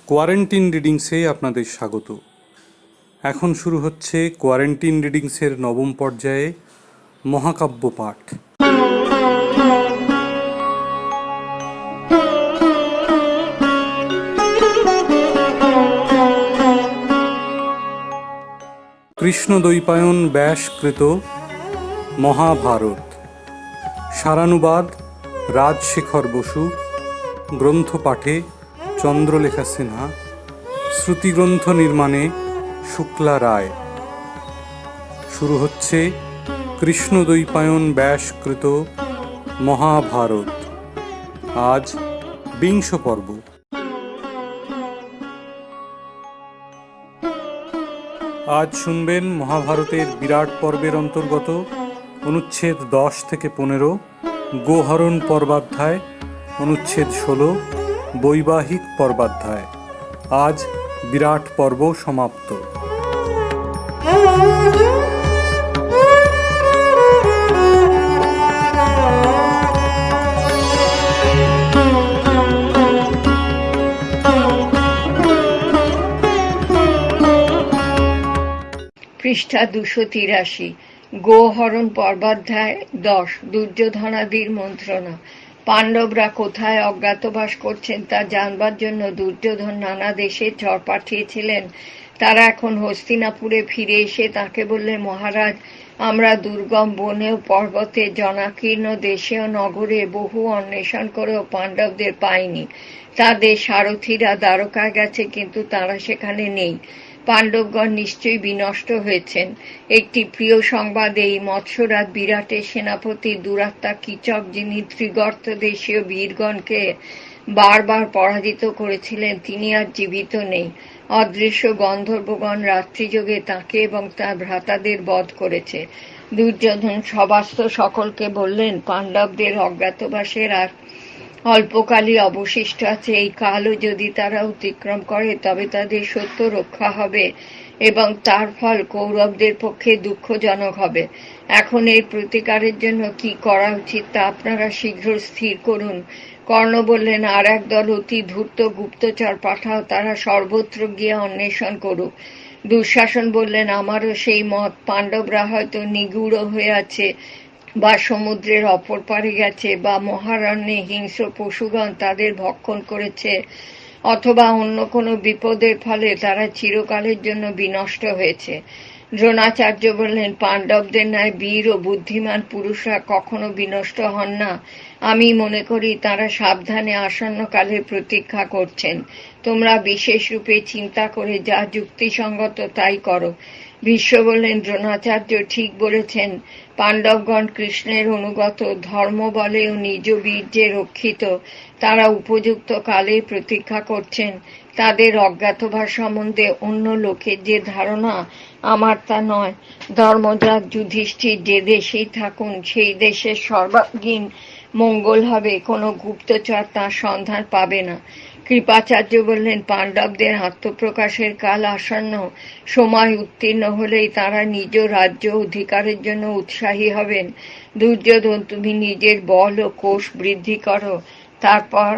Quarantine রিডিংসে আপনাদের স্বাগত। এখন শুরু হচ্ছে কোয়ারেন্টিন রিডিংসের নবম পর্যায়ে মহাকাব্য পাঠ। কৃষ্ণদ্বৈপায়ন ব্যাসকৃত মহাভারত। সারানুবাদ রাজশেখর বসু। গ্রন্থ পাঠে চন্দ্রলেখা সিনহা। শ্রুতিগ্রন্থ নির্মাণে শুক্লা রায়। শুরু হচ্ছে কৃষ্ণদ্বৈপায়ন ব্যাসকৃত মহাভারত। আজ ২০ পর্ব। আজ শুনবেন মহাভারতের বিরাট পর্বের অন্তর্গত অনুচ্ছেদ ১০ থেকে ১৫, গোহরণ পর্বাধ্যায়, অনুচ্ছেদ ১৬, বৈবাহিক পর্বাধ্যায়। আজ বিরাট পর্ব সমাপ্ত। পৃষ্ঠা ২৮৩। গোহরণ পর্বাধ্যায় ১০। দুর্যোধনাদির মন্ত্রণা। পাণ্ডবরা কোথায় অজ্ঞাতবাস করছেন তা জানবার জন্য দুর্যোধন নানা দেশে চর পাঠিয়েছিলেন। তারা এখন হস্তিনাপুরে ফিরে এসে তাকে বললেন, মহারাজ, আমরা দুর্গম বনে ও পর্বতে, জনাকীর্ণ দেশে ও নগরে বহু অন্বেষণ করেও পাণ্ডবদের পাইনি। তাদের সারথীরা দ্বারকায় গেছে, কিন্তু তারা সেখানে নেই। পাণ্ডবগণ নিশ্চয়ই বিনষ্ট হয়েছেন। একটি প্রিয় সংবাদ এই, মৎস্যরাজ বিরাটের সেনাপতি দুরাত্মা কীচক, যিনি ত্রিগর্ত দেশীয় বীরগণকে বারবার পরাজিত করেছিলেন, তিনি আর জীবিত নেই। অদৃশ্য গন্ধর্বগণ রাত্রিযোগে তাকে এবং তার ভ্রাতাদের বধ করেছে। দুর্যোধন সভাস্থ সকলকে বললেন, পাণ্ডবদের অজ্ঞাতবাসের আর অল্পকালই অবশিষ্ট আছে। এই কালও যদি তারা অতিক্রম করে তবে তাদের সত্য রক্ষা হবে এবং তার ফল কৌরবদের পক্ষে দুঃখজনক হবে। এখন এর প্রতিকারের জন্য কি করা উচিত তা আপনারা শীঘ্র স্থির করুন। কর্ণ বললেন, আর এক দল অতি ধূর্ত গুপ্তচর পাঠাও, তারা সর্বত্র গিয়ে অন্বেষণ করুক। দুঃশাসন বললেন, আমারও সেই মত। পাণ্ডবরা হয়তো নিগূঢ় হয়ে আছে, বা সমুদ্রের অপর পারে গেছে, বা মহারণ্যে হিংস্র পশুগণ তাদের ভক্ষণ করেছে, অথবা অন্য কোনো বিপদের ফলে তারা চিরকালের জন্য বিনষ্ট হয়েছে। দ্রোণাচার্য বললেন, পাণ্ডবদের ন্যায় বীর ও বুদ্ধিমান পুরুষরা কখনো বিনষ্ট হন না। আমি মনে করি তারা সাবধানে আসন্নকালের প্রতীক্ষা করছেন। তোমরা বিশেষ রূপে চিন্তা করে যা যুক্তিসঙ্গত তাই করো। ভীষ্ম বললেন, দ্রোণাচার্য ঠিক বলেছেন। পাণ্ডবগণ কৃষ্ণের অনুগত, ধর্ম বলে ও নিজ বীর্যে রক্ষিত। তারা উপযুক্ত কালে প্রতীক্ষা করছেন। তাদের অজ্ঞাতবাস সম্বন্ধে অন্য লোকের যে ধারণা, আমার তা নয়। ধর্মরাজ যুধিষ্ঠির যে দেশেই থাকুন সেই দেশের সর্বাঙ্গীন মঙ্গল হবে, কোনো গুপ্তচর তার সন্ধান পাবে না। কৃপাচার্য বললেন, পাণ্ডবদের আত্মপ্রকাশের কাল আসন্ন। সময় উত্তীর্ণ হলেই তারা নিজ রাজ্য অধিকারের জন্য উৎসাহী হবেন। দুর্যোধন, তুমি নিজের বল ও কোষ বৃদ্ধি করো, তারপর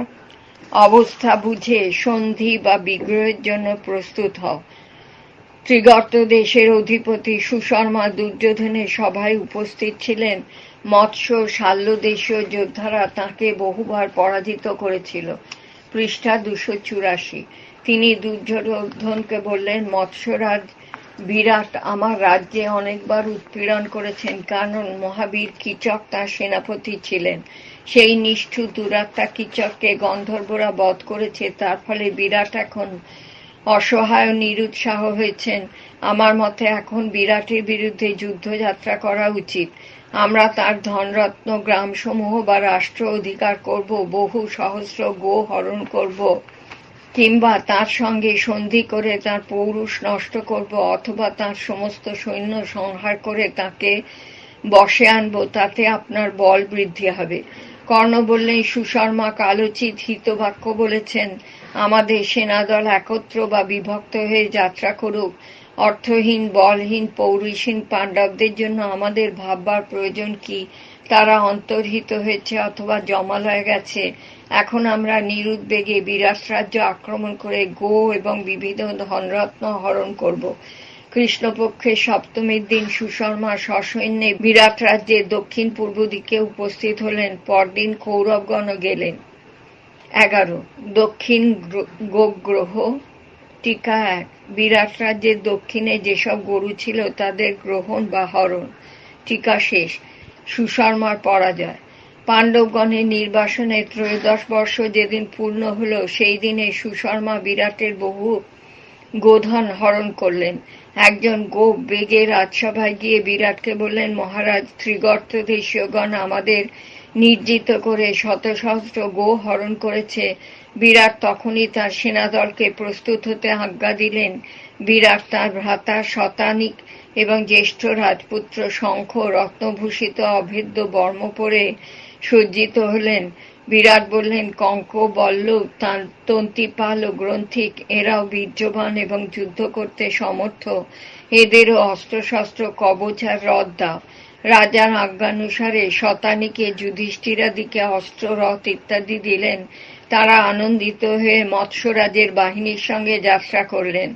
অবস্থা বুঝে সন্ধি বা বিগ্রহের জন্য প্রস্তুত হও। ত্রিগর্ত দেশের অধিপতি সুশর্মা দুর্যোধনের সভায় উপস্থিত ছিলেন। মৎস্য শাল্য দেশীয় যোদ্ধারা তাঁকে বহুবার পরাজিত করেছিল। পৃষ্ঠা ২৮৪। তিনি দুর্যোধনকে বললেন, মৎস্যরাজ বিরাট আমার রাজ্যে অনেকবার উৎপীড়ন করেছেন, কারণ মহাবীর কীচক তার সেনাপতি ছিলেন। সেই নিষ্ঠুর দুরাত্মা কীচককে গন্ধর্বরা বধ করেছে। তার ফলে বিরাট এখন অসহায় ও নিরুৎসাহ হয়েছেন। আমার মতে এখন বিরাটের বিরুদ্ধে যুদ্ধযাত্রা করা উচিত। আমরা তার ধনরত্ন, গ্রামসমূহ বা রাষ্ট্র অধিকার করব, বহু সহস্র গো হরণ করব, কিংবা তার সঙ্গে সন্ধি করে তার পৌরুষ নষ্ট করব, অথবা তার সমস্ত সৈন্য সংহার করে তাকে বশে আনব। তাতে আপনার বল বৃদ্ধি হবে। কর্ণ বললেন, সুশর্মা কালোচিত হিতবাক্য বলেছেন। আমাদের সেনাদল একত্র বা বিভক্ত হয়ে যাত্রা করুক। অর্থহীন, বলহীন, পৌরুষহীন পাণ্ডবদের জন্য আমাদের ভাববার প্রয়োজন কি তারা অন্তর্হিত হয়েছে অথবা জমালয়ে গেছে। এখন আমরা নিরুদ্বেগে বিরাট রাজ্য আক্রমণ করে গো এবং বিবিধ ধনরত্ন হরণ করব। কৃষ্ণপক্ষের সপ্তমীর দিন সুশর্মা সসৈন্যে বিরাট রাজ্যের দক্ষিণ পূর্ব দিকে উপস্থিত হলেন। পরদিন কৌরবগণও গেলেন। 11 দক্ষিণ গোগ্রহ। টিকা 1। বিরাট রাজ্যের দক্ষিণে যেসব গরু ছিল তাদের গ্রহণ বা হরণ। টিকা শেষ। সুশর্মার পরাজয়। পাণ্ডবগণের নির্বাসনে 13 বর্ষ যেদিন পূর্ণ হল, সেই দিনে সুশর্মা বিরাটের বহু গোধন হরণ করলেন। একজন গোপ বেগে রাজসভায় গিয়ে বিরাটকে বললেন, মহারাজ, ত্রিগর্ত দেশীয়গণ আমাদের নির্জিত করে শত সহস্র গো হরণ করেছে। বিরাট তখনই তার সেনাদলকে প্রস্তুত হতে আজ্ঞা দিলেন। বিরাট তাঁর ভ্রাতা শতানিক এবং জ্যেষ্ঠ রাজপুত্র শঙ্খ রত্নভূষিত অভেদ্য বর্ম পরে সজ্জিত হলেন। বিরাট বললেন, কঙ্ক, বল্লভ, তন্তিপাল ও গ্রন্থিক এরাও বীর্যবান এবং যুদ্ধ করতে সমর্থ। এদেরও অস্ত্রশস্ত্র, কবচ আর রথ দাও। রাজার আজ্ঞানুসারে শতানিকে যুধিষ্ঠিরাদিকে অস্ত্র, রথ ইত্যাদি দিলেন। তারা আনন্দিত হয়ে মৎস্যরাজের বাহিনীর সঙ্গে যাত্রা করলেন।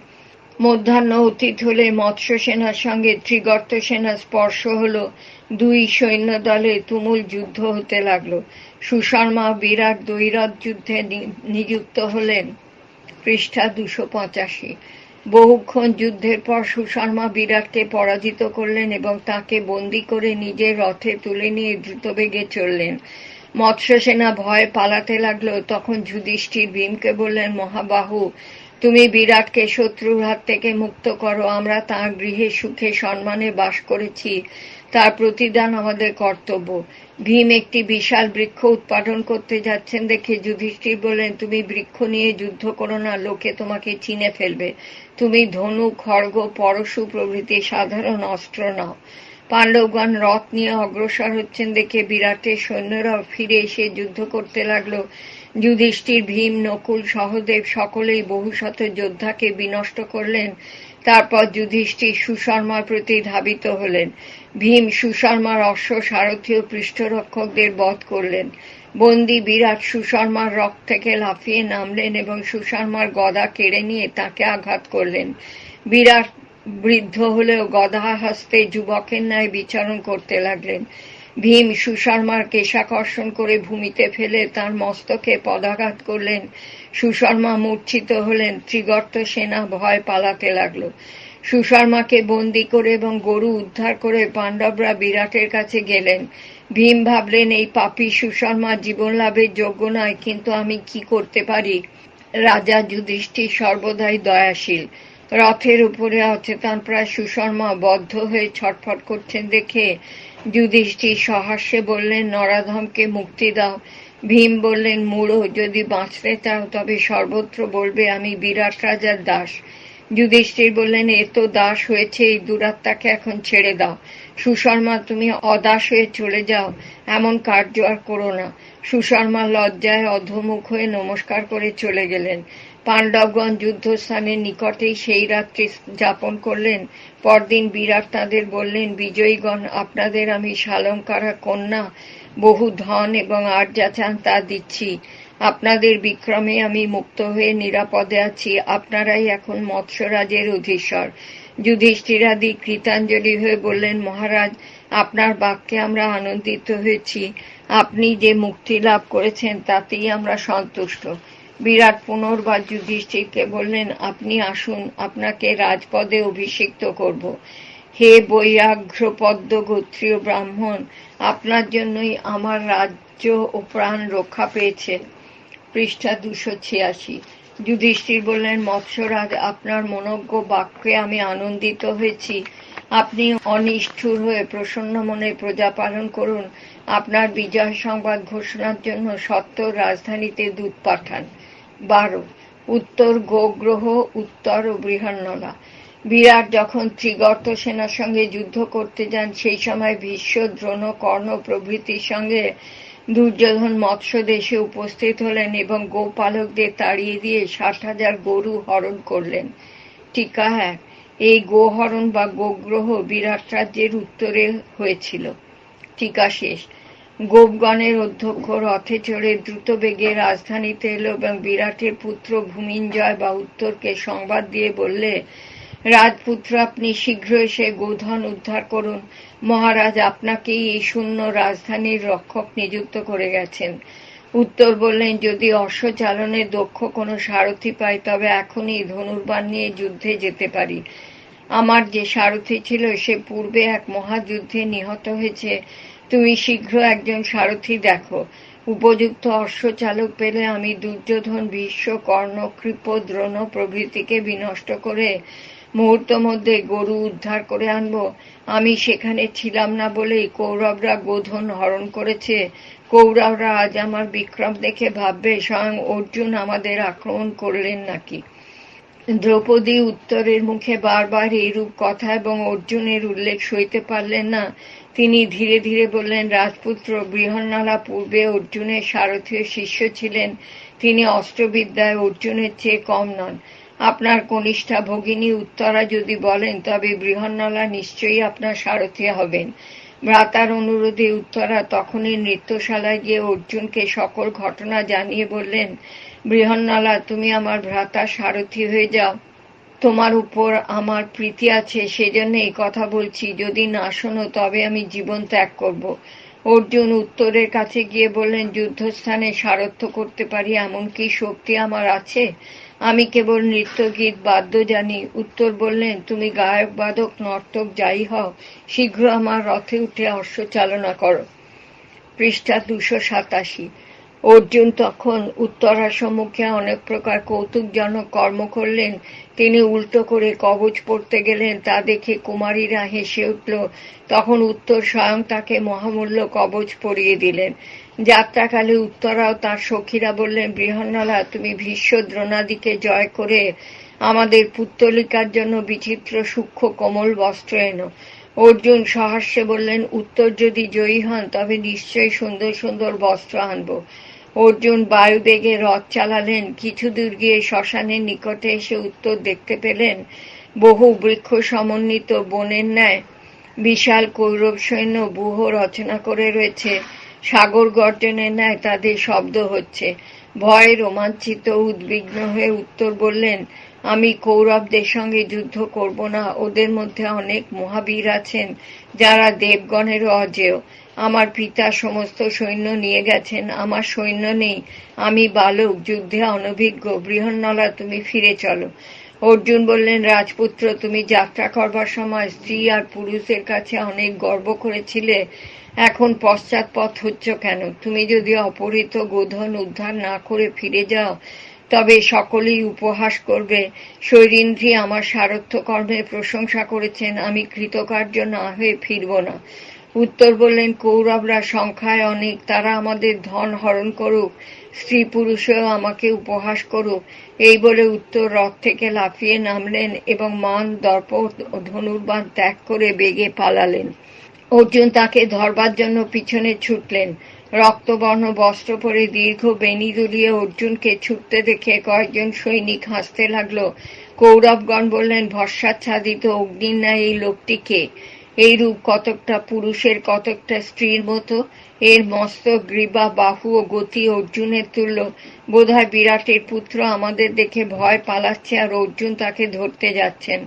মধ্যাহ্ন অতীত হলে মৎস্য সেনার সঙ্গে ত্রিগর্ত সেনার স্পর্শ হল। দুই সৈন্য দলে তুমুল যুদ্ধ হতে লাগল। সুশর্মা বিরাট দ্বৈরথ যুদ্ধে নিযুক্ত হলেন। পৃষ্ঠা 285। বহুক্ষণ যুদ্ধের পর সুশর্মা বিরাটকে পরাজিত করলেন এবং তাকে বন্দী করে নিজের রথে তুলে নিয়ে দ্রুতবেগে চললেন। মৎস্য সেনা ভয়ে পালাতে লাগলো। তখন যুধিষ্ঠির ভীমকে বললেন, মহাবাহু, তুমি বিরাটকে শত্রুর হাত থেকে মুক্ত করো। আমরা তাঁর গৃহে সুখে সম্মানে বাস করেছি, তার প্রতিদান আমাদের কর্তব্য। ভীম একটি বিশাল বৃক্ষ উৎপাদন করতে যাচ্ছেন দেখে যুধিষ্ঠির বললেন, তুমি বৃক্ষ নিয়ে যুদ্ধ করো না, লোকে তোমাকে চিনে ফেলবে। তুমি ধনু, খড়গ, পরশু প্রভৃতি সাধারণ অস্ত্র নাও। পাণ্ডবগণ রথ নিয়ে অগ্রসর হচ্ছেন দেখে বিরাটের সৈন্যরাও ফিরে এসে যুদ্ধ করতে লাগলো। যুধিষ্ঠির, ভীম, নকুল, সহদেব সকলেই বহুশত যোদ্ধাকে বিনষ্ট করলেন। তারপর যুধিষ্ঠির সুশর্মার প্রতি ধাবিত হলেন। ভীম সুশর্মার অশ্ব, সারথী ও পৃষ্ঠরক্ষকদের বধ করলেন। বন্দী বিরাট সুশর্মার রথ থেকে লাফিয়ে নামলেন এবং সুশর্মার গদা কেড়ে নিয়ে তাকে আঘাত করলেন। বিরাট বৃদ্ধ হলেও গদা হস্তে যুবকের ন্যায় বিচরণ করতে লাগলেন। ভীম সুশর্মার কেশাকর্ষণ করে ভূমিতে ফেলে তার মস্তকে পদাঘাত করলেন। সুশর্মা মূর্ছিত হলেন। ত্রিগর্ত সেনা ভয় পালাতে লাগল। সুশর্মাকে বন্দী করে এবং গরু উদ্ধার করে পাণ্ডবরা বিরাটের কাছে গেলেন। ভীম ভাবলেন, এই পাপী সুশর্মা জীবন লাভের যোগ্য নয়, কিন্তু আমি কি করতে পারি? রাজা যুধিষ্ঠির সর্বদাই দয়াশীল। রথের উপরে অচেতন প্রায় সুশর্মা বদ্ধ হয়ে ছটফট করছেন দেখে যুধিষ্ঠির সহাস্যে বললেন, নরাধমকে মুক্তি দাও। ভীম বললেন, মূঢ়, যদি বাঁচতে চাও তবে সর্বত্র বলবে আমি বিরাট রাজার দাস। যুধিষ্ঠির বললেন, এ তো দাস হয়েছে, এই দুরাত্মাকে এখন ছেড়ে দাও। সুশর্মা, তুমি অদাস হয়ে চলে যাও, এমন কার্য আর করো না। সুশর্মা লজ্জায় অধোমুখ হয়ে নমস্কার করে চলে গেলেন। পাণ্ডবগণ যুদ্ধস্থানের নিকটেই সেই রাত্রি যাপন করলেন। পরদিন বিরাট তাঁদের বললেন, বিজয়ীগণ, আপনাদের আমি শালঙ্কারা কন্যা, বহু ধন এবং আর যা চান তা দিচ্ছি। আপনাদের বিক্রমে আমি মুক্ত হয়ে নিরাপদে আছি। আপনারাই এখন মৎস্যরাজের অধীশ্বর। যুধিষ্ঠিরাদি কৃতাঞ্জলি হয়ে বললেন, মহারাজ, আপনার বাক্যে আমরা আনন্দিত হয়েছি। আপনি যে মুক্তি লাভ করেছেন তাতেই আমরা সন্তুষ্ট। বিরাট পুনর্বার যুধিষ্ঠিরকে বললেন, আপনি আসুন, আপনাকে রাজপদে অভিষিক্ত করব। হে বৈরাগ্যপদ্ম গোত্রীয় ব্রাহ্মণ, আপনার জন্যই আমার রাজ্য ও প্রাণ রক্ষা পেয়েছে। পৃষ্ঠা 286। যুধিষ্ঠির বললেন, মৎস্যরাজ, আপনার মনোজ্ঞ বাক্যে আমি আনন্দিত হয়েছি। আপনি অনিষ্ঠুর হয়ে প্রসন্ন মনে প্রজা পালন করুন। আপনার বিজয় সংবাদ ঘোষণার জন্য সত্বর রাজধানীতে দূত পাঠান। 12 উত্তর গোগ্রহ, উত্তর ও বৃহন্নলা। বিরাট যখন ত্রিগর্ত সেনার সঙ্গে যুদ্ধ করতে যান, সেই সময় ভীষ্ম, দ্রোণ, কর্ণ প্রভৃতির সঙ্গে দুর্যোধন মৎস্য দেশে উপস্থিত হলেন এবং গোপালকদের তাড়িয়ে দিয়ে 60,000 গরু হরণ করলেন। টিকা 1। এই গোহরণ বা গোগ্রহ বিরাট রাজ্যের উত্তরে হয়েছিল। টিকা শেষ। গোপগণের অধ্যক্ষ রথে চড়ে দ্রুতবেগে রাজধানীতে এলো এবং বিরাটের পুত্র ভূমিঞ্জয় বা উত্তরকে সংবাদ দিয়ে বললে, রাজপুত্র, আপনি শীঘ্র এসে গোধন উদ্ধার করুন। মহারাজ আপনাকেই এই শূন্য রাজধানীর রক্ষক নিযুক্ত করে গেছেন। উত্তর বললেন, যদি অশ্বচালনে দক্ষ কোনো সারথি পাই তবে এখনই ধনুর্বাণ নিয়ে যুদ্ধে যেতে পারি। আমার যে সারথি ছিল সে পূর্বে এক মহাযুদ্ধে নিহত হয়েছে। তুমি শীঘ্র একজন সারথি দেখো। উপযুক্ত অশ্বচালক পেলে আমি দুর্যোধন, ভীষ্ম, কর্ণ, কৃপ, দ্রোণ প্রভৃতিকে বিনষ্ট করে মুহূর্ত মধ্যে গরু উদ্ধার করে আনব। আমি সেখানে ছিলাম না বলেই কৌরবরা গোধন হরণ করেছে। কৌরবরা আজ আমার বিক্রম দেখে ভাববে স্বয়ং অর্জুন আমাদের আক্রমণ করলেন নাকি। দ্রৌপদী উত্তরের মুখে বারবার এইরূপ কথা এবং অর্জুনের উল্লেখ সইতে পারলেন না। তিনি ধীরে ধীরে বললেন, রাজপুত্র, বৃহন্নলা পূর্বে অর্জুনের সারথীয় শিষ্য ছিলেন। তিনি অস্ত্রবিদ্যায় অর্জুনের চেয়ে কম নন। আপনার কনিষ্ঠা ভগিনী উত্তরা যদি বলেন তবে বৃহন্নলা নিশ্চয়ই আপনার সারথী হবেন। ভ্রাতার অনুরোধে উত্তরা তখনই নৃত্যশালায় গিয়ে অর্জুনকে সকল ঘটনা জানিয়ে বললেন, বৃহন্নলা, তুমি আমার ভ্রাতার সারথি হয়ে যাও। তোমার উপর আমার প্রীতি আছে, সেজন্য এই কথা বলছি। যদি না শোনো তবে আমি জীবন ত্যাগ করব। অর্জুন উত্তরের কাছে গিয়ে বললেন, যুদ্ধস্থানে সারথ্য করতে পারি এমন কি শক্তি আমার আছে? আমি কেবল নৃত্যগীত বাদ্য জানি। উত্তর বললেন, তুমি গায়ক, বাদক, নর্তক যাই হও, শীঘ্র আমার রথে উঠে অশ্ব চালনা করো। পৃষ্ঠা 287। অর্জুন তখন উত্তরার সম্মুখে অনেক প্রকার কৌতুকজনক কর্ম করলেন। তিনি উল্টো করে কবচ পড়তে গেলেন, তা দেখে কুমারীরা হেসে উঠল। তখন উত্তর স্বয়ং তাকে মহামূল্য কবচ পরিয়ে দিলেন। যাত্রাকালে উত্তরাও তার সখীরা বললেন, বৃহন্নলা, তুমি ভীষ্ম, দ্রোণাদিকে জয় করে আমাদের পুত্তলিকার জন্য বিচিত্র সূক্ষ্ম কোমল বস্ত্র এনো। অর্জুন সহাস্যে বললেন, উত্তর যদি জয়ী হন তবে নিশ্চয়ই সুন্দর সুন্দর বস্ত্র আনব। অর্জুন বায়ুবেগে রথ চালালেন। কিছু দূর গিয়ে শ্মশানের নিকটে এসে উত্তর দেখতে পেলেন বহু বৃক্ষ সমন্বিত বনের ন্যায় বিশাল কৌরব সৈন্য ব্যূহ রচনা করে রয়েছে। সাগর গর্জনের ন্যায় তাদের শব্দ হচ্ছে। ভয়ে রোমাঞ্চিত উদ্বিগ্ন হয়ে উত্তর বললেন, আমি কৌরবদের সঙ্গে যুদ্ধ করব না। ওদের মধ্যে অনেক মহাবীর আছেন যারা দেবগণেরও অজেয়। আমার পিতা সমস্ত সৈন্য নিয়ে গেছেন, আমার সৈন্য নেই। আমি বালক, যুদ্ধে অনভিজ্ঞ। বৃহন্নলা, তুমি ফিরে চলো। অর্জুন বললেন, রাজপুত্র, তুমি যাত্রা করবার সময় স্ত্রী আর পুরুষের কাছে অনেক গর্ব করেছিলে, এখন পশ্চাৎপদ হচ্ছ কেন? তুমি যদি অপহৃত গোধন উদ্ধার না করে ফিরে যাও তবে সকলেই উপহাস করবে। শৈরিন্দ্রী আমার সারথ্য কর্মের প্রশংসা করেছেন, আমি কৃতকার্য না হয়ে ফিরব না। উত্তর বললেন, কৌরবরা সংখ্যায় অনেক, তারা আমাদের ধন হরণ করুক, স্ত্রী পুরুষেও আমাকে উপহাস করুক। এই বলে উত্তর রথ থেকে লাফিয়ে নামলেন এবং মান, দর্প ও ধনুর্বাণ ত্যাগ করে বেগে পালালেন। অর্জুন তাকে ধরবার জন্য পিছনে ছুটলেন। রক্তবর্ণ বস্ত্র পরে দীর্ঘ বেণী দুলিয়ে অর্জুনকে ছুটতে দেখে কয়েকজন সৈনিক হাসতে লাগল। কৌরবগণ বললেন, ভস্মাচ্ছাদিত অগ্নির ন্যায় এই লোকটিকে। এই রূপ কতকটা পুরুষের, কতকটা স্ত্রীর মতো। এর মস্তক, গ্রীবা, বাহু ও গতি অর্জুনের তুল্য। বোধহয় বিরাটের পুত্র আমাদের দেখে ভয় পালাচ্ছে আর অর্জুন তাকে ধরতে যাচ্ছেন।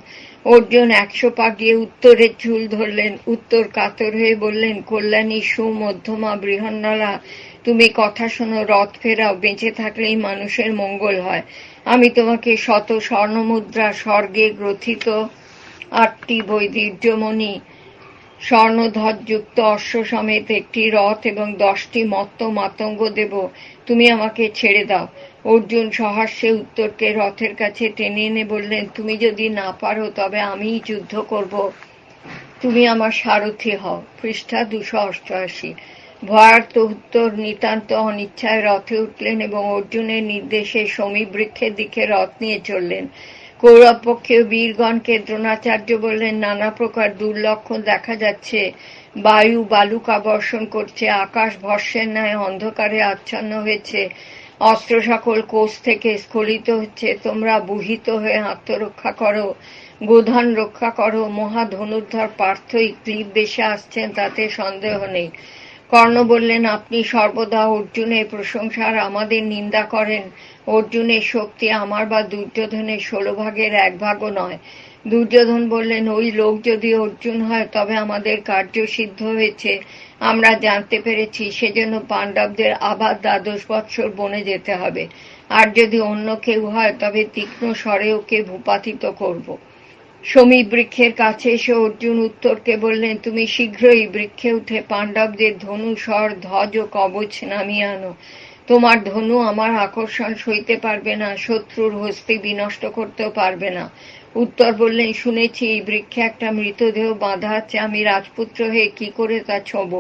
অর্জুন 100 পা গিয়ে উত্তরের চুল ধরলেন। উত্তর কাতর হয়ে বললেন, কল্যাণী সুমধ্যমা বৃহন্নলা, তুমি কথা শোনো, রথ ফেরাও। বেঁচে থাকলেই মানুষের মঙ্গল হয়। আমি তোমাকে শত স্বর্ণমুদ্রা, স্বর্গে গ্রথিত 8টি বৈদুর্যমণি, স্বর্ণধ্বজযুক্ত অশ্ব সমেত একটি রথ এবং 10টি মত্ত মাতঙ্গ দেব। তুমি আমাকে ছেড়ে দাও। অর্জুন সহাস্যে উত্তরকে রথের কাছে টেনে এনে বললেন, তুমি যদি না পারো তবে আমিই যুদ্ধ করব। তুমি আমার সারথি হও। পৃষ্ঠা 288। ভয়ার্ত উত্তর নিতান্ত অনিচ্ছায় রথে উঠলেন এবং অর্জুনের নির্দেশে শমীবৃক্ষের দিকে রথ নিয়ে চললেন। কৌরব পক্ষে বীরগণকে দ্রোণাচার্য বললেন, নানা প্রকার দুর্লক্ষণ দেখা যাচ্ছে। বায়ু বালুকা বর্ষণ করছে, আকাশ ভস্মের ন্যায় অন্ধকারে আচ্ছন্ন হয়েছে, অস্ত্র সকল কোষ থেকে স্খলিত হচ্ছে। তোমরা বুহিত হয়ে আত্মরক্ষা করো, গোধন রক্ষা করো। মহা ধনুর্ধর পার্থই ক্লীব বেশে আসছেন, তাতে সন্দেহ নেই। কর্ণ বললেন, আপনি সর্বদা অর্জুনের প্রশংসার আমাদের নিন্দা করেন। অর্জুনের শক্তি আমার বা দুর্যোধনের 16 ভাগের 1 ভাগও নয়। দুর্যোধন বললেন, ওই লোক যদি অর্জুন হয় তবে আমাদের কার্য সিদ্ধ হয়েছে আমরা জানতে পেরেছি, সেজন্য পাণ্ডবদের আবার 12 বৎসর বনে যেতে হবে। আর যদি অন্য কেউ হয় তবে তীক্ষ্ণ স্বরে ওকে ভূপাতিত করব। সমীর বৃক্ষের কাছে এসে অর্জুন উত্তরকে বললেন, তুমি শীঘ্রই বৃক্ষে উঠে পাণ্ডবদের ধনু, স্বর, ধ্বজ ও কবচ নামিয়ে আনো। তোমার ধনু আমার আকর্ষণ সইতে পারবে না, শত্রুর হস্তি বিনষ্ট করতেও পারবে না। উত্তর বললেন, শুনেছি এই বৃক্ষে একটা মৃতদেহ বাঁধা আছে, আমি রাজপুত্র হয়ে কি করে তা ছোঁব?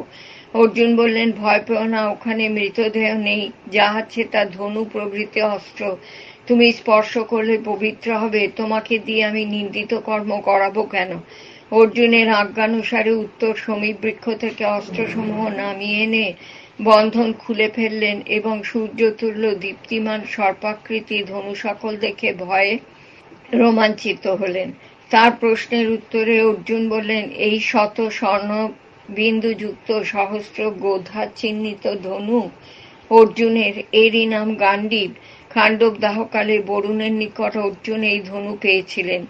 অর্জুন বললেন, ভয় পেও না, ওখানে মৃতদেহ নেই, যা আছে তা ধনু প্রভৃতি অস্ত্র। তুমি স্পর্শ করলে পবিত্র হবে, তোমাকে দিয়ে আমি নিন্দিত কর্ম করাবো কেন? অর্জুনের আজ্ঞানুসারে উত্তর সমীর বৃক্ষ থেকে অস্ত্রসমূহ নামিয়ে এনে বন্ধন খুলে ফেললেন এবং সূর্যতুল্য দীপ্তিমান সর্পাকৃতি ধনু সকল দেখে ভয়ে রোমাঞ্চিত হলেন। তার প্রশ্নের উত্তরে অর্জুন বললেন, এই শত স্বর্ণ বিন্দুযুক্ত সহস্র গোধা চিহ্নিত ধনু অর্জুনের, এরই নাম গান্ডীব। খাণ্ডব দাহকালে বরুণের নিকট অর্জুন এই ধনু পেয়েছিলেন।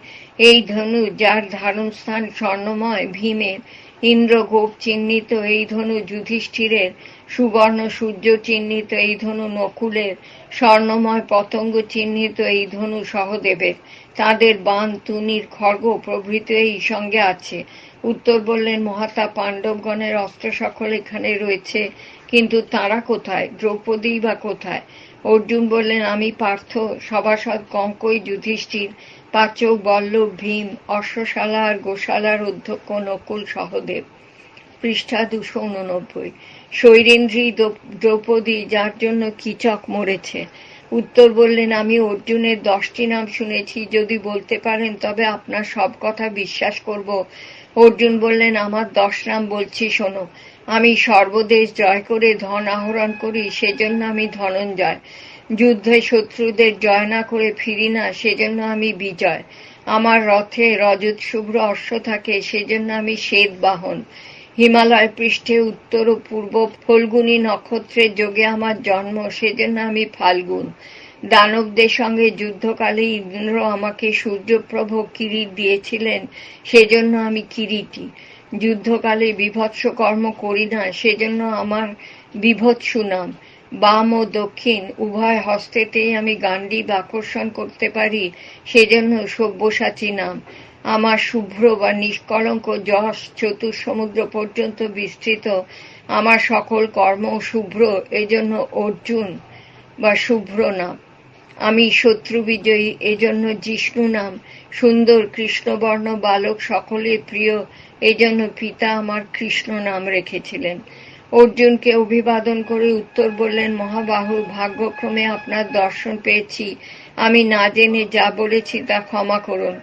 এই ধনু, যার ধারণস্থান স্বর্ণময় ভীমের, ইন্দ্রগোপ চিহ্নিত এই ধনু যুধিষ্ঠিরের, সুবর্ণ সূর্য চিহ্নিত এই ধনু নকুলের, স্বর্ণময় পতঙ্গ চিহ্নিত এই ধনু সহদেবের। তাদের বাণ, তুনীর, খড়গ প্রভৃতি এই সঙ্গে আছে। উত্তর বললেন, মহাত্মা, পাণ্ডবগণের অস্ত্র সকল এখানে রয়েছে, কিন্তু তারা কোথায়? দ্রৌপদী বা কোথায়? অর্জুন বললেন, আমি পার্থ, সভাসদ কঙ্কই, যুধিষ্ঠির, পাচক, বল্লভ, ভীম, অশ্বশালা আর গোশালার অধ্যক্ষ নকুল, সহদেব। পৃষ্ঠা 289। শৈরেন্দ্রী দ্রৌপদী, যার জন্য কীচক মরেছে। উত্তর বললেন, আমি অর্জুনের 10টি নাম শুনেছি, যদি বলতে পারেন তবে আপনার সব কথা বিশ্বাস করব। অর্জুন বললেন, আমার 10 নাম বলছি, শোনো। আমি সর্বদেশ জয় করে ধন আহরণ করি, সেজন্য আমি ধনঞ্জয়। যুদ্ধে শত্রুদের জয় না করে ফিরি না, সেজন্য আমি বিজয়। আমার রথে রজত শুভ্র অশ্ব থাকে, সেজন্য আমি শ্বেতবাহন। হিমালয় পৃষ্ঠে উত্তর ও পূর্ব ফল্গুনী নক্ষত্রের যোগে আমার জন্ম, সেজন্য আমি ফাল্গুন। দানবদের সঙ্গে যুদ্ধকালে ইন্দ্র আমাকে সূর্যপ্রভ কিরীট দিয়েছিলেন, সেজন্য আমি কিরীটী। যুদ্ধকালে বিভৎস কর্ম করি না, সেজন্য আমার বিভৎসু নাম। বাম ও দক্ষিণ উভয় হস্তেতেই আমি গান্ডীব আকর্ষণ করতে পারি, সেজন্য সব্যসাচী নাম। আমার শুভ্র বা নিষ্কলঙ্ক যশ চতুর্সমুদ্র পর্যন্ত বিস্তৃত। আমার সকল কর্ম শুভ্র, এজন্য অর্জুন বা শুভ্র নাম। আমি শত্রু বিজয়ী, এজন্য জিষ্ণু নাম। সুন্দর কৃষ্ণবর্ণ বালক সকলের প্রিয়, এজন্য পিতা আমার কৃষ্ণ নাম রেখেছিলেন। অর্জুনকে অভিবাদন করে উত্তর বললেন, মহাবাহু, ভাগ্যক্রমে আপনার দর্শন পেয়েছি। আমি না জেনে যা বলেছি তা ক্ষমা করুন।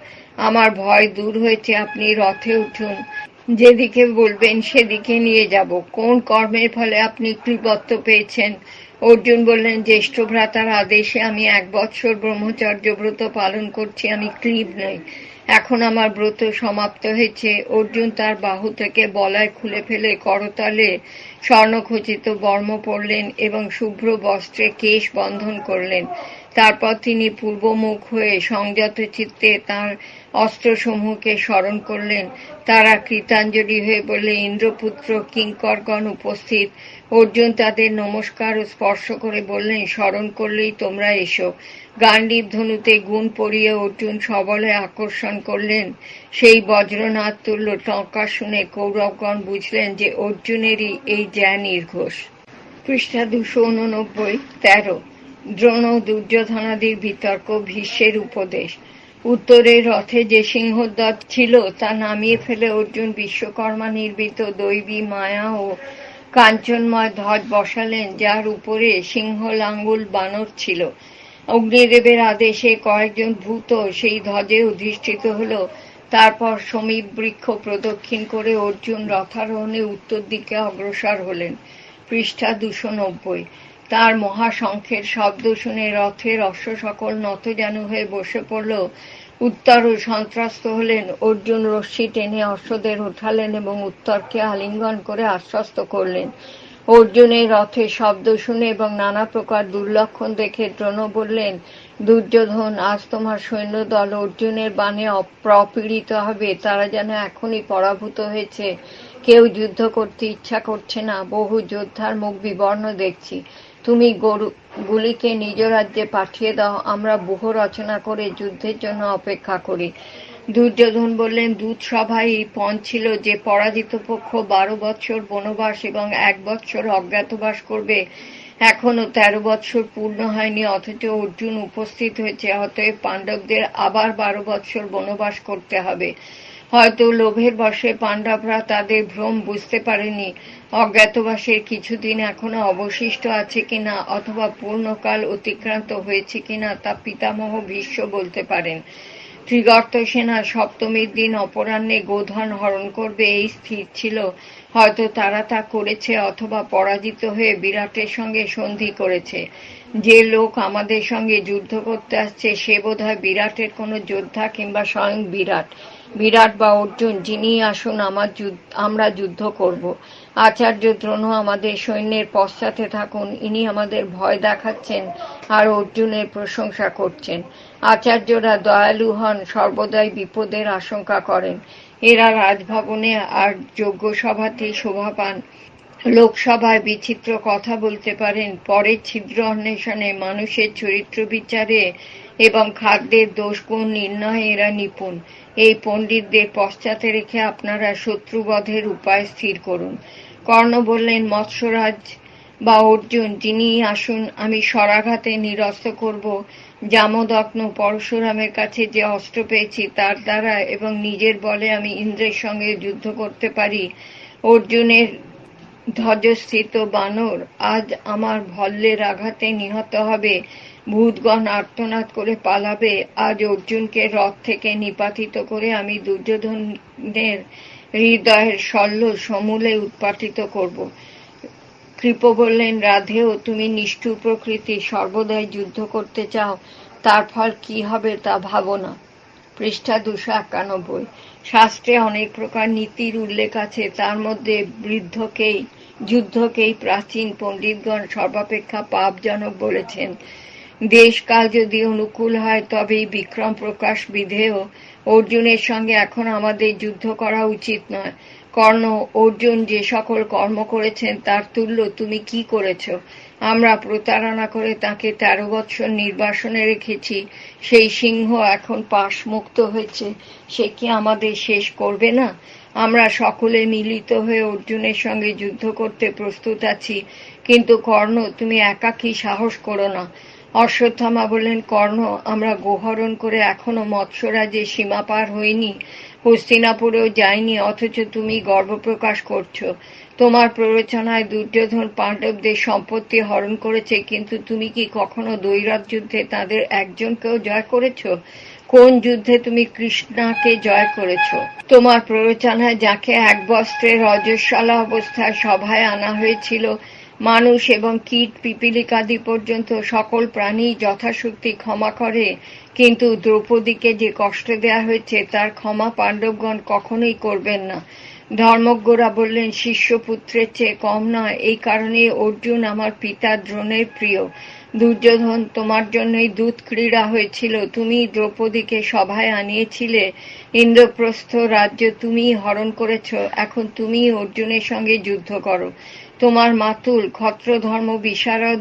আমার ভয় দূর হয়েছে, আপনি রথে উঠুন, যেদিকে বলবেন সেদিকে নিয়ে যাব। কোন কর্মের ফলে আপনি কৃপত্ব পেয়েছেন? অর্জুন বললেন, জ্যেষ্ঠ ভ্রাতার আদেশে আমি 1 বৎসর ব্রহ্মচর্য ব্রত পালন করছি, আমি ক্লীব নই। এখন আমার ব্রত সমাপ্ত হয়েছে। অর্জুন তার বাহু থেকে বলয় খুলে ফেলে করতালে স্বর্ণখচিত বর্ম পরলেন এবং শুভ্র বস্ত্রে কেশ বন্ধন করলেন। তারপর তিনি পূর্বমুখ হয়ে সংযত চিত্তে তাঁর অস্ত্রসমূহকে স্মরণ করলেন। তারা কৃতাঞ্জলি হয়ে বললে, ইন্দ্রপুত্র কিঙ্করগণ উপস্থিত। অর্জুন তাদের নমস্কার ও স্পর্শ করে বললেন, স্মরণ করলেই তোমরা এসো। গান্ডীব ধনুতে গুণ পরিয়ে অর্জুন সবলে আকর্ষণ করলেন। সেই বজ্রনাথ তুল্য টঙ্কা শুনে কৌরবগণ বুঝলেন যে অর্জুনেরই এই জয় নির্ঘোষ। পৃষ্ঠা 289। 13। দ্রোণ দুর্যোধনাদির বিতর্ক, ভীষ্মের উপদেশ। উত্তরে রথে যে সিংহদ্বয় ছিল তা নামিয়ে ফেলে অর্জুন বিশ্বকর্মা নির্মিত দৈবী মায়া ও কাঞ্চনময় ধ্বজ বসালেন, যার উপরে সিংহ লাঙ্গুল বানর ছিল। অগ্নিদেবের আদেশে কয়েকজন ভূত সেই ধ্বজে অধিষ্ঠিত হল। তারপর সমীপ বৃক্ষ প্রদক্ষিণ করে অর্জুন রথারোহণে উত্তর দিকে অগ্রসর হলেন। পৃষ্ঠা 290। তার মহাশঙ্খের শব্দ শুনে রথের অশ্ব সকল নতজানু হয়ে বসে পড়ল। উত্তর সন্ত্রস্ত হলেন। অর্জুন রশ্মি টেনে অশ্বদের ওঠালেন এবং উত্তরকে আলিঙ্গন করে আশ্বস্ত করলেন। অর্জুনের রথের শব্দ শুনে এবং নানা প্রকার দুর্লক্ষণ দেখে দ্রোণ বললেন, দুর্যোধন, আজ তোমার সৈন্যদল অর্জুনের বাণে প্রপীড়িত হবে। তারা যেন এখনই পরাভূত হয়েছে। কেউ যুদ্ধ করতে ইচ্ছা করছে না। বহু যোদ্ধার মুখ বিবর্ণ দেখছি। তুমি গুলিকে নিজ রাজ্যে পাঠিয়ে দাও। আমরা ব্যূহ রচনা করে যুদ্ধের জন্য অপেক্ষা করি। দুর্যোধন বললেন, দূতসভায় এই পণ ছিল যে পরাজিত পক্ষ 12 বৎসর বনবাস এবং 1 বৎসর অজ্ঞাতবাস করবে। এখনো 13 বৎসর পূর্ণ হয়নি, অথচ অর্জুন উপস্থিত হয়েছে। অতএব পাণ্ডবদের আবার 12 বৎসর বনবাস করতে হবে। হয়তো লোভের বশে পাণ্ডবরা তাদের ভ্রম বুঝতে পারেনি। অজ্ঞাতবাসের কিছুদিন এখনো অবশিষ্ট আছে কিনা অথবা পূর্ণকাল অতিক্রান্ত হয়েছে কিনা তা পিতামহ ভীষ্ম বলতে পারেন। ত্রিগর্ত সেনা সপ্তমীর দিন অপরাহ্নে গোধন হরণ করবে এই স্থির ছিল। হয়তো তারা তা করেছে অথবা পরাজিত হয়ে বিরাটের সঙ্গে সন্ধি করেছে। যে লোক আমাদের সঙ্গে যুদ্ধ করতে আসছে সে বোধহয় বিরাটের কোনো যোদ্ধা কিংবা স্বয়ং বিরাট বা অর্জুন, যিনি আসুন আমরা যুদ্ধ করব। আচার্য দ্রোণ আমাদের সৈন্যের পশ্চাতে থাকুন। ইনি আমাদের ভয় দেখাচ্ছেন আর অর্জুনের প্রশংসা করছেন। আচার্যরা দয়ালু হন, সর্বদাই বিপদের আশঙ্কা করেন। এরা রাজভবনে আর যজ্ঞসভাতেই শোভা পান। লোকসভায় বিচিত্র কথা বলতে পারেন। পরে ছিদ্র অন্বেষণে, মানুষের চরিত্র বিচারে এবং খাদ্যের দোষগুণ নির্ণয়ে এরা নিপুণ। এই পণ্ডিতদের পশ্চাতে রেখে আপনারা শত্রুবধের উপায় স্থির করুন। কর্ণ বললেন, মৎস্যরাজ বা অর্জুন, যিনি আসুন, আমি স্বরাঘাতে নিরস্ত করব। জামদগ্ন পরশুরামের কাছে যে অস্ত্র পেয়েছি তার দ্বারা এবং নিজের বলে আমি ইন্দ্রের সঙ্গে যুদ্ধ করতে পারি। অর্জুনের ধ্বজস্থিত বানর আজ আমার ভল্লের আঘাতে নিহত হবে। ভূতগণ আর্তনাদ করে পালাবে। আজ অর্জুনকে রথ থেকে নিপাতিত করে আমি দুর্যোধনের হৃদয়ের শল্য সমূলে উৎপাটিত করব। কৃপ বললেন, রাধেয়, তুমি নিষ্ঠুর প্রকৃতি, সর্বদাই যুদ্ধ করতে চাও। তার ফল কি হবে তা ভাবো না। পৃষ্ঠা 291। শাস্ত্রে অনেক প্রকার নীতির উল্লেখ আছে। তার মধ্যে যুদ্ধকেই প্রাচীন পণ্ডিতগণ সর্বাপেক্ষা পাপজনক বলেছেন। দেশকাল যদি অনুকূল হয় তবেই বিক্রম প্রকাশ বিধেয়। অর্জুনের সঙ্গে এখন আমাদের যুদ্ধ করা উচিত নয়। কর্ণ, অর্জুন যে সকল কর্ম করেছেন তার তুল্য তুমি কি করেছ? আমরা প্রতারণা করে তাকে 13 বৎসর নির্বাসনে রেখেছি। সেই সিংহ এখন পাশমুক্ত হয়েছে। সে কি আমাদের শেষ করবে না? আমরা সকলে মিলিত হয়ে অর্জুনের সঙ্গে যুদ্ধ করতে প্রস্তুত আছি। কিন্তু কর্ণ, তুমি একাকী সাহস করো না। অশ্বত্থামা বললেন, কর্ণ, আমরা গোহরণ করে এখনো মৎস্যরাজের সীমা পার হইনি, হস্তিনাপুরেও যাইনি, অথচ তুমি গর্ব প্রকাশ করছো। তোমার প্ররোচনায় দুর্যোধন পাণ্ডবদের সম্পত্তি হরণ করেছে, কিন্তু তুমি কি কখনো দৈরথ যুদ্ধে তাদের একজনকেও জয় করেছ? কোন যুদ্ধে তুমি কৃষ্ণাকে জয় করেছ? তোমার প্ররোচনায় যাকে এক বস্ত্রে রজস্বলা অবস্থায় সভায় আনা হয়েছিল, মানুষ এবং কীট পিপীলিকাদি পর্যন্ত সকল প্রাণী যথাশক্তি ক্ষমা করে, কিন্তু দ্রৌপদীকে যে কষ্ট দেয়া হয়েছে তার ক্ষমা পাণ্ডবগণ কখনোই করবেন না। ধর্মজ্ঞরা বললেন, শিষ্যপুত্রের চেয়ে কম নয়। এই কারণে অর্জুন আমার পিতা দ্রোণের প্রিয়। দুর্যোধন, তোমার জন্যই দূত ক্রীড়া হয়েছিল। তুমি দ্রৌপদীকে সভায় আনিয়েছিলে। ইন্দ্রপ্রস্থ রাজ্য তুমিই হরণ করেছ। এখন তুমিই অর্জুনের সঙ্গে যুদ্ধ করো। তোমার মাতুল ক্ষত্রধর্ম বিশারদ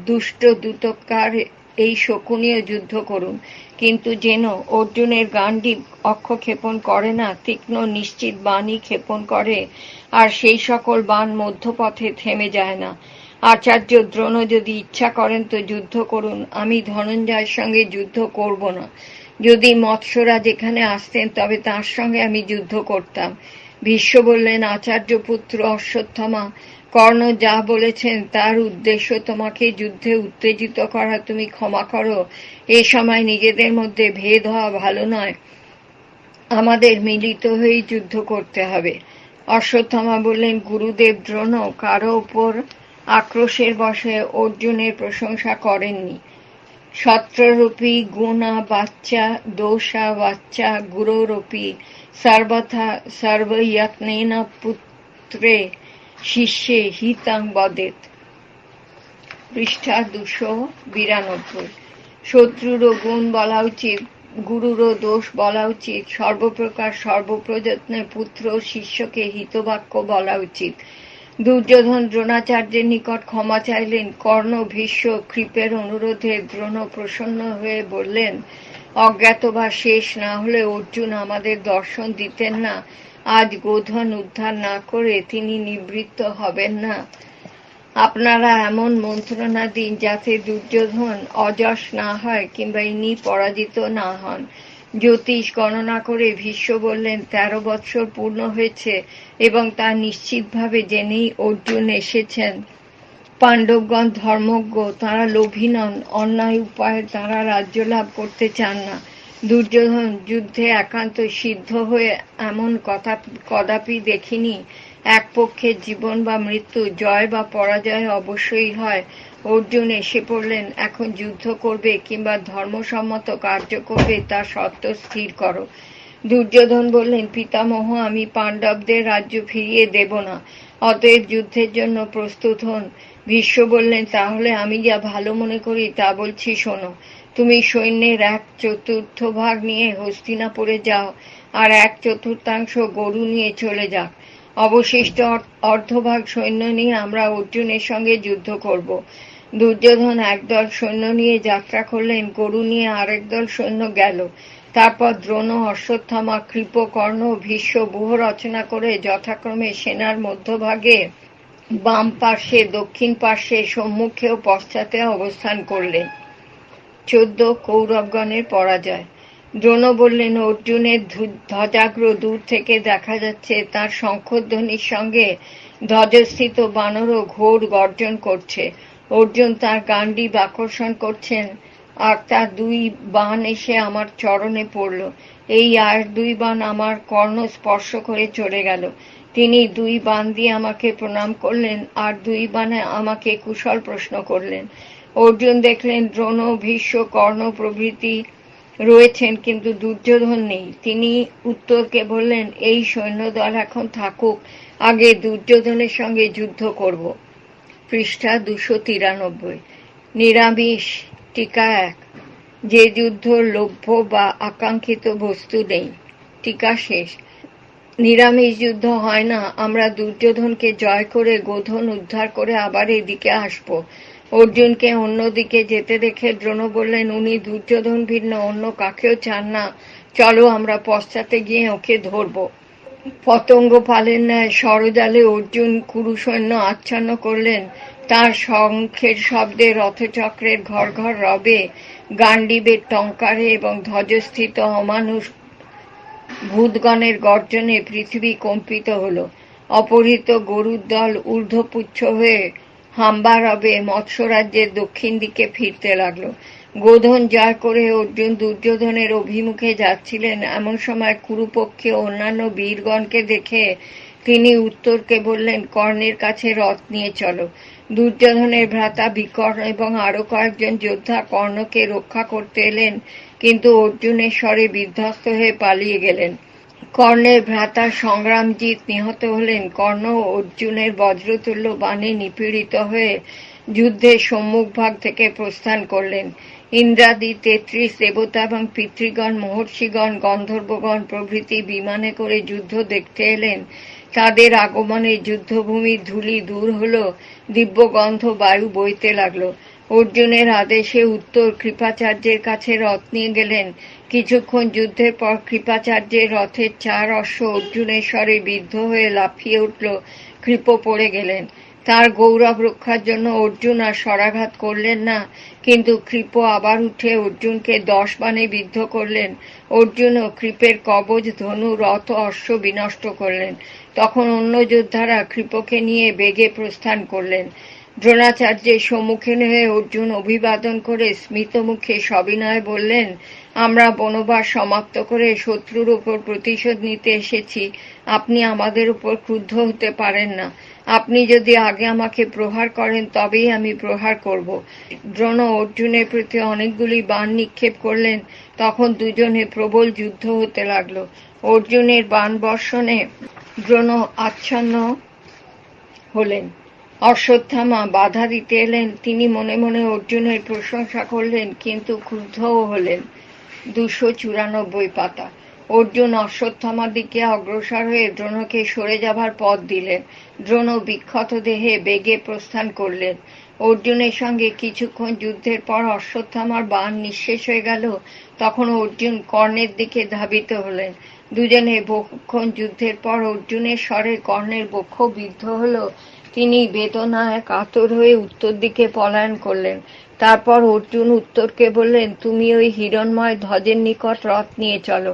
দুষ্ট দূতকার এই শকুনীয় যুদ্ধ করুন, কিন্তু যেন অর্জুনের গান্ডীব অক্ষক্ষেপণ করে না, তীক্ষ্ণ নিশ্চিত বাণই ক্ষেপণ করে, আর সেই সকল বাণ মধ্যপথে থেমে যায় না। আচার্য দ্রোণ যদি ইচ্ছা করেন তো যুদ্ধ করুন। আমি ধনঞ্জয়ের সঙ্গে যুদ্ধ করব না। যদি মৎস্যরাজ এখানে আসতেন তবে তার সঙ্গে আমি যুদ্ধ করতাম। ভীষ্ম বললেন, আচার্য পুত্র অশ্বত্থামা, কর্ণ যা বলেছেন তার উদ্দেশ্য তোমাকে যুদ্ধে উত্তেজিত করা। তুমি ক্ষমা করো। এ সময় নিজেদের মধ্যে ভেদ হওয়া ভালো নয়। আমাদের মিলিত হয়েই যুদ্ধ করতে হবে। অশ্বত্থামা বললেন, গুরুদেব দ্রোণ কারো উপর আক্রোশের বশে অর্জুনের প্রশংসা করেননি। সত্ররূপী গুণা বাচ্চা দোষা বাচ্চা গুরোরপি সর্বথা সর্বযত্নেন পুত্রে শিষ্যে হিতাং বদেত। পৃষ্ঠা 292। শত্রুরও গুণ বলা উচিত, গুরুরও দোষ বলা উচিত, সর্বপ্রকার সর্বপ্রযত্নে পুত্র ও শিষ্যকে হিতবাক্য বলা উচিত। দুর্যোধন দ্রোণাচার্যের নিকট ক্ষমা চাইলেন। কর্ণ, ভীষ্ম, কৃপের অনুরোধে দ্রোণ প্রসন্ন হয়ে বললেন, অজ্ঞাতবাস শেষ না হলে অর্জুন আমাদের দর্শন দিতেন না। আজ গোধন উদ্ধার না করে তিনি নিবৃত্ত হবেন না। আপনারা এমন মন্ত্রণা দিন যাতে দুর্যোধন অযশ না হয় কিংবা ইনি পরাজিত না হন। জ্যোতিষ গণনা করে ভীষ্ম বললেন, 13 বৎসর পূর্ণ হয়েছে এবং তা নিশ্চিতভাবে জেনেই অর্জুন এসেছেন। পাণ্ডবগণ ধর্মজ্ঞ, তাঁরা লোভী নন, অন্যায় উপায়ে তাঁরা রাজ্য লাভ করতে চান না। দুর্যোধন যুদ্ধে একান্ত সিদ্ধ হয়ে এমন কথা কদাপি দেখিনি। এক পক্ষে জীবন বা মৃত্যু, জয় বা পরাজয় অবশ্যই হয়। অর্জুন এসে পড়লেন, এখন যুদ্ধ করবে কিংবা ধর্মসম্মত কার্য করবে তা সত্য স্থির করো। দুর্যোধন বললেন, পিতামহ, আমি পাণ্ডবদের রাজ্য ফিরিয়ে দেব না, অতএব যুদ্ধের জন্য প্রস্তুত হন। ভীষ্ম বললেন, তাহলে আমি যা ভালো মনে করি তা বলছি শোনো। তুমি সৈন্যের 1/4 ভাগ নিয়ে হস্তিনাপুরে যাও, আর 1/4 গরু নিয়ে চলে যাক। অবশিষ্ট অর্ধভাগ সৈন্য নিয়ে আমরা অর্জুনের সঙ্গে যুদ্ধ করব। দুর্যোধন একদল সৈন্য নিয়ে যাত্রা করলেন, গরু নিয়ে আরেক দল সৈন্য গেল। তারপর দ্রোণ, অশ্বত্থামা, কৃপ, কর্ণ, ভীষ্ম ব্যূহ রচনা করে যথাক্রমে সেনার মধ্যভাগে, বাম পার্শ্বে, দক্ষিণ পার্শ্বে, সম্মুখে ও পশ্চাতে অবস্থান করলেন। 14 কৌরবগণের পরাজয়। দ্রোণ বললেন, অর্জুনের ধ্বজাগ্র দূর থেকে দেখা যাচ্ছে, তার শঙ্খধ্বনির সঙ্গে ধ্বজস্থিত বানরও ঘোর গর্জন করছে। অর্জুন তার গান্ডীব আকর্ষণ করছেন, আর তার 2 বাণ এসে আমার চরণে পড়ল। এই আর 2 বাণ আমার কর্ণ স্পর্শ করে চলে গেল। তিনি 2 বাণ দিয়ে আমাকে প্রণাম করলেন, আর 2 বাণে আমাকে কুশল প্রশ্ন করলেন। অর্জুন দেখলেন দ্রোণ, ভীষ্ম, কর্ণ প্রভৃতি রয়েছেন, কিন্তু দুর্যোধন নেই। তিনি উত্তরকে বললেন, এই সৈন্যদল এখন থাকুক, আগে দুর্যোধনের সঙ্গে যুদ্ধ করব। পৃষ্ঠা 293। নিরামিষ। টিকা 1। যে যুদ্ধ লভ্য বা আকাঙ্ক্ষিত বস্তু নেই। টিকা শেষ। নিরামিষ যুদ্ধ হয় না। আমরা দুর্যোধনকে জয় করে গোধন উদ্ধার করে আবার এদিকে আসব। অর্জুনকে অন্যদিকে যেতে দেখে দ্রোণ বললেন, উনি দুর্যোধন ভিন্ন অন্য কাকেও চান না, চলো আমরা পশ্চাতে গিয়ে ওকে ধরব। পতঙ্গ পালের ন্যায় সরজালে অর্জুন কুরু সৈন্য আচ্ছন্ন করলেন। তার শঙ্খের শব্দে রথচক্রের ঘর ঘর রবে, গান্ডীবের টঙ্কারে এবং ধ্বজস্থিত অমানুষ ভূতগণের গর্জনে পৃথিবী কম্পিত হল। অপহৃত গরুর দল ঊর্ধ্বপুচ্ছ হয়ে হাম্বারবে মৎস্যরাজ্যের দক্ষিণ দিকে ফিরতে লাগল। গোধন জয় করে অর্জুন দুর্যোধনের অভিমুখে যাচ্ছিলেন। এমন সময় কুরুপক্ষে অন্যান্য বীরগণকে দেখে তিনি উত্তরকে বললেন, কর্ণের কাছে রথ নিয়ে চলো। দুর্যোধনের ভ্রাতা বিকর্ণ এবং আরো কয়েকজন যোদ্ধা কর্ণকে রক্ষা করতে এলেন, কিন্তু অর্জুনের স্বরে বিধ্বস্ত হয়ে পালিয়ে গেলেন। কর্ণের ভ্রাতা সংগ্রামজিৎ নিহত হলেন। কর্ণ অর্জুনের বজ্রতুল্য বাণে নিপীড়িত হয়ে যুদ্ধের সম্মুখভাগ থেকে প্রস্থান করলেন। ইন্দ্রাদি 33 দেবতা এবং পিতৃগণ, মহর্ষিগণ, গন্ধর্বগণ প্রভৃতি বিমানে করে যুদ্ধ দেখতে এলেন। তাদের আগমনে যুদ্ধভূমির ধূলি দূর হল, দিব্যগন্ধ বায়ু বইতে লাগল। অর্জুনের আদেশে উত্তর কৃপাচার্যের কাছে রথ নিয়ে গেলেন। কিছুক্ষণ যুদ্ধের পর কৃপাচার্যের রথের 4 অশ্ব অর্জুনের স্বরে বিদ্ধ হয়ে লাফিয়ে উঠল। কৃপ পড়ে গেলেন। তার গৌরব রক্ষার জন্য অর্জুন আর শরাঘাত করলেন না, কিন্তু কৃপ আবার উঠে অর্জুনকে 10 বাণে বিদ্ধ করলেন। অর্জুন ও কৃপের কবচ, ধনু, রথ ও অশ্ব বিনষ্ট করলেন। তখন অন্য যোদ্ধারা কৃপকে নিয়ে বেগে প্রস্থান করলেন। দ্রোণাচার্যের সম্মুখীন হয়ে অর্জুন অভিবাদন করে স্মিত মুখে সবিনয়ে বললেন, আমরা বনবাস সমাপ্ত করে শত্রুর উপর প্রতিশোধ নিতে এসেছি। আপনি আমাদের উপর ক্রুদ্ধ হতে পারেন না। আপনি যদি আগে আমাকে প্রহার করেন তবেই আমি প্রহার করব। দ্রোণ অর্জুনের প্রতি অনেকগুলি বাণ নিক্ষেপ করলেন। তখন দুজনে প্রবল যুদ্ধ হতে লাগলো। অর্জুনের বাণ বর্ষণে দ্রোণ আচ্ছন্ন হলেন। অশ্বত্থামা বাধা দিতে এলেন। তিনি মনে মনে অর্জুনের প্রশংসা করলেন, কিন্তু ক্রুদ্ধও হলেন। 294 পাতা। অর্জুন অশ্বত্থামার দিকে অগ্রসর হয়ে দ্রোণকে সরে যাবার পথ দিলেন। দ্রোণ বিক্ষত দেহে বেগে প্রস্থান করলেন। অর্জুনের সঙ্গে কিছুক্ষণ যুদ্ধের পর অশ্বত্থামার বাণ নিঃশেষ হয়ে গেল। তখন অর্জুন কর্ণের দিকে ধাবিত হলেন। দুজনে বহুক্ষণ যুদ্ধের পর অর্জুনের স্বরে কর্ণের বক্ষ বিদ্ধ হল। তিনি বেদনায় কাতর হয়ে উত্তর দিকে পলায়ন করলেন। তারপর অর্জুন উত্তরকে বললেন, তুমি ওই হিরণময় ধ্বজের নিকট রথ নিয়ে চলো।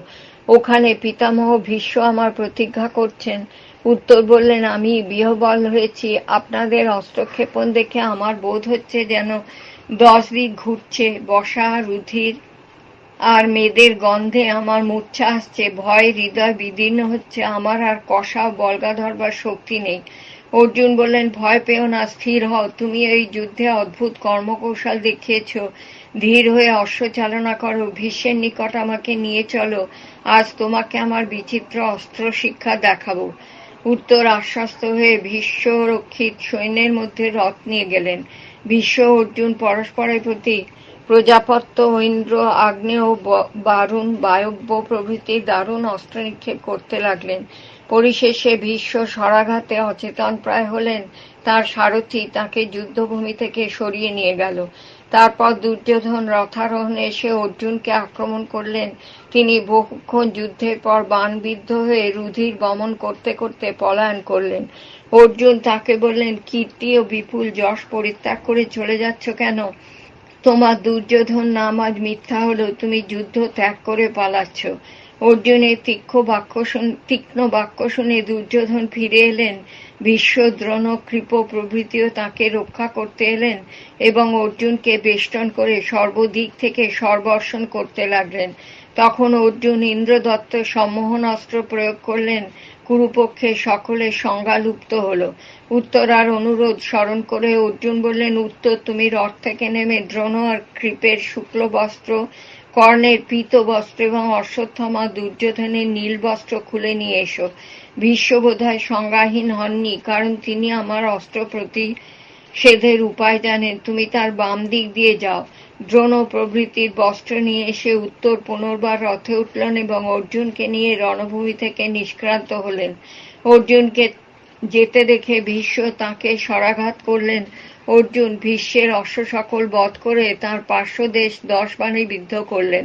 ওখানে পিতামহ ভীষ্ম আমার প্রতীক্ষা করছেন। উত্তর বললেন, আমি বিহ্বল হয়েছি। আপনাদের অস্ত্রক্ষেপণ দেখে আমার বোধ হচ্ছে যেন 10 দিক ঘুরছে। বসা, রুধির আর মেয়েদের গন্ধে আমার মূর্ছা আসছে। ভয়ে হৃদয় বিদীর্ণ হচ্ছে। আমার আর কষা বল্গা ধরবার শক্তি নেই। অর্জুন বললেন, ভয় পেও না, স্থির হও। তুমি এই যুদ্ধে অদ্ভুত কর্মকৌশল দেখিয়েছ। ধীর হয়ে অশ্ব চালনা করো। ভীষ্মের নিকট আমাকে নিয়ে চলো। আজ তোমাকে আমার বিচিত্র অস্ত্র শিক্ষা দেখাবো। উত্তর আশ্বস্ত হয়ে ভীষ্ম রক্ষিত সৈন্যের মধ্যে রথ নিয়ে গেলেন। ভীষ্ম অর্জুন পরস্পরের প্রতি প্রজাপত্য, ঐন্দ্র, আগ্নেয়, বারুণ, বায়ব্য প্রভৃতি দারুণ অস্ত্র নিক্ষেপ করতে লাগলেন। পরিশেষে ভীষ্ম শরাঘাতে অচেতন প্রায় হলেন। তার সারথি তাকে যুদ্ধভূমি থেকে সরিয়ে নিয়ে গেল। তারপর দুর্যোধন রথারোহণে এসে অর্জুনকে আক্রমণ করলেন। তিনি বহুক্ষণ যুদ্ধের পর বাণবিদ্ধ হয়ে রুধির বমন করতে করতে পলায়ন করলেন। অর্জুন তাকে বললেন, কীর্তি ও বিপুল যশ পরিত্যাগ করে চলে যাচ্ছ কেন? তোমার দুর্যোধন নাম আজ মিথ্যা হলো। তুমি যুদ্ধ ত্যাগ করে পালাচ্ছ। অর্জুনের তীক্ষ্ণ বাক্য শুনে দুর্যোধন ফিরে এলেন। ভীষ্ম, দ্রোণ, কৃপ প্রভৃতিও তাকে রক্ষা করতে এলেন এবং অর্জুনকে বেষ্টন করে সর্বদিক থেকে সর্বর্ষণ করতে লাগলেন। তখন অর্জুন ইন্দ্রদত্ত সম্মোহন অস্ত্র প্রয়োগ করলেন। কুরুপক্ষের সকলের সংজ্ঞা লুপ্ত হল। উত্তরার অনুরোধ স্মরণ করে অর্জুন বললেন, উত্তর, তুমি রথ থেকে নেমে দ্রোণ আর কৃপের শুক্ল বস্ত্র, কর্ণের পীত বস্ত্র এবং অশ্বত্থামা দুর্যোধনের নীল বস্ত্র খুলে নিয়ে এসো। ভীষ্ম বোধহয় সংজ্ঞাহীন হননি, কারণ তিনি আমার অস্ত্র প্রতিষেধের উপায় জানেন। তুমি তার বাম দিক দিয়ে যাও। দ্রোণ প্রভৃতির বস্ত্র নিয়ে এসে উত্তর পুনর্বার রথে উঠলেন এবং অর্জুনকে নিয়ে রণভূমি থেকে নিষ্ক্রান্ত হলেন। অর্জুনকে যেতে দেখে ভীষ্ম তাঁকে শরাঘাত করলেন। অর্জুন ভীষ্মের অশ্ব সকল বধ করে তাঁর পার্শ্বদেশ 10 বাণে বিদ্ধ করলেন।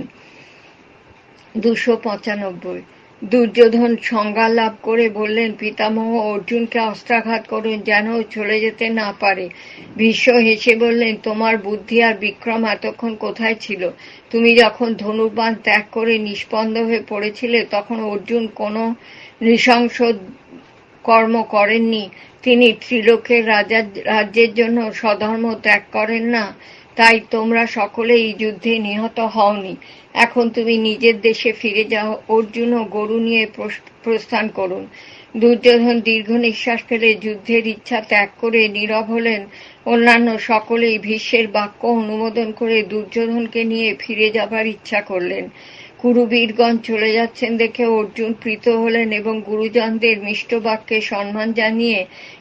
295। দুর্যোধন সংজ্ঞা লাভ করে বললেন, পিতামহ, অর্জুনকে অস্ত্রাঘাত করুন, যেন চলে যেতে না পারে। ভীষ্ম হেসে বললেন, তোমার বুদ্ধি আর বিক্রম এতক্ষণ কোথায় ছিল? তুমি যখন ধনুর্বাণ ত্যাগ করে নিষ্পন্দ হয়ে পড়েছিলে, তখন অর্জুন কোনো নৃশংস কর্ম করেননি। তিনি ত্রিলোকের রাজ্যের জন্য স্বধর্ম ত্যাগ করেন না। তাই তোমরা সকলে এই যুদ্ধে নিহত হওনি। এখন তুমি নিজের দেশে ফিরে যাও। অর্জুন ও গরু নিয়ে প্রস্থান করুন। দুর্যোধন দীর্ঘ নিঃশ্বাস ফেলে যুদ্ধের ইচ্ছা ত্যাগ করে নীরব হলেন। অন্যান্য সকলেই ভীষ্মের বাক্য অনুমোদন করে দুর্যোধনকে নিয়ে ফিরে যাবার ইচ্ছা করলেন। কুরুবীরগণ চলে যাচ্ছেন দেখে অর্জুন প্রীত হলেন এবং গুরুজনদের মিষ্ট বাক্যে সম্মান জানিয়ে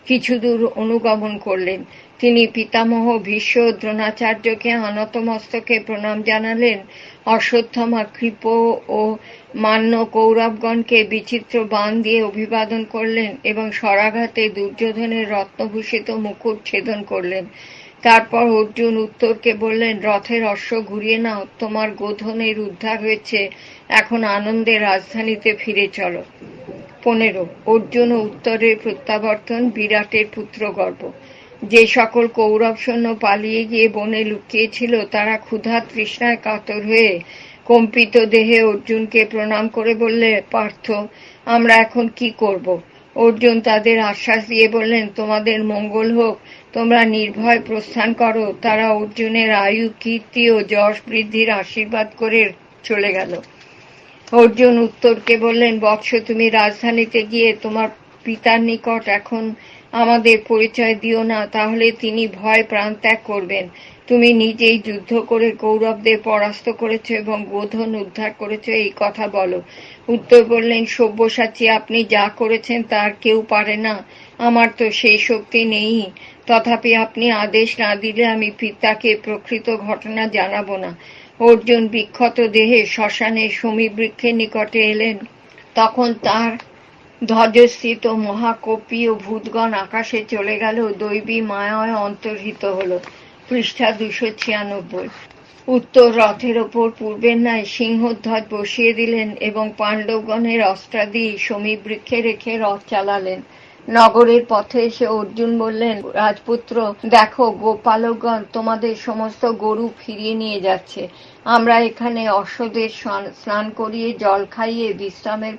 কিছু দূর অনুগমন করলেন। তিনি পিতামহ ভীষ্ম ও দ্রোণাচার্যকে আনতমস্তকে প্রণাম জানালেন। অশ্বত্থামা, কৃপ ও মান্য কৌরবগণকে বিচিত্র বাণ দিয়ে অভিবাদন করলেন এবং শরাঘাতে দুর্যোধনের রত্নভূষিত মুকুট ছেদন করলেন। তারপর অর্জুন উত্তরকে বললেন, রথের অশ্ব ঘুরিয়ে নাও। তোমার গোধনের উদ্ধার হয়েছে। এখন আনন্দে রাজধানীতে ফিরে চলো। 15। অর্জুন ও উত্তরের প্রত্যাবর্তন, বিরাটের পুত্রগর্ভ। যে সকল কৌরব সৈন্য পালিয়ে গিয়ে বনে লুকিয়েছিল, তারা ক্ষুধা তৃষ্ণায় কাতর হয়ে কম্পিত দেহে অর্জুনকে প্রণাম করে বললে, পার্থ, আমরা এখন কি করব? অর্জুন তাদের আশ্বাস দিয়ে বললেন, তোমাদের মঙ্গল হোক, তোমরা নির্ভয় প্রস্থান করো। তারা অর্জুনের আয়ু, কীর্তি ও যশ বৃদ্ধির আশীর্বাদ করে চলে গেল। অর্জুন উত্তরকে বললেন, বৎস, তুমি রাজধানীতে গিয়ে তোমার পিতার নিকট এখন আমাদের পরিচয় দিও না, তাহলে তিনি ভয় প্রাণত্যাগ করবেন। তুমি নিজেই যুদ্ধ করে কৌরবদের পরাস্ত করেছ এবং গোধন উদ্ধার করেছ, এই কথা বলো। উত্তর বললেন, সব্যসাচী, আপনি যা করেছেন তার কেউ পারে না, আমার তো সেই শক্তি নেই। তথাপি আপনি আদেশ না দিলে আমি পিতাকে প্রকৃত ঘটনা জানাবো না। অর্জুন বিক্ষত দেহে শ্মশানে শমীবৃক্ষের নিকটে এলেন। তখন তার ধ্বজস্থিত মহাকপীয় ভূতগণ আকাশে চলে গেল, দৈবী মায়ায় অন্তর্হিত হল। পৃষ্ঠা 296। উত্তর রথের ওপর পূর্বের ন্যায় সিংহধ্বজ বসিয়ে দিলেন এবং পাণ্ডবগণের অস্ত্রাদি শমীবৃক্ষে রেখে রথ চালালেন। নগরের পথে এসে অর্জুন বললেন, রাজপুত্র, দেখো, গোপালকগণ তোমাদের সমস্ত গরু ফিরিয়ে নিয়ে যাচ্ছে। আমরা এখানে অশ্বদের স্নান করিয়ে জল খাইয়ে বিশ্রামের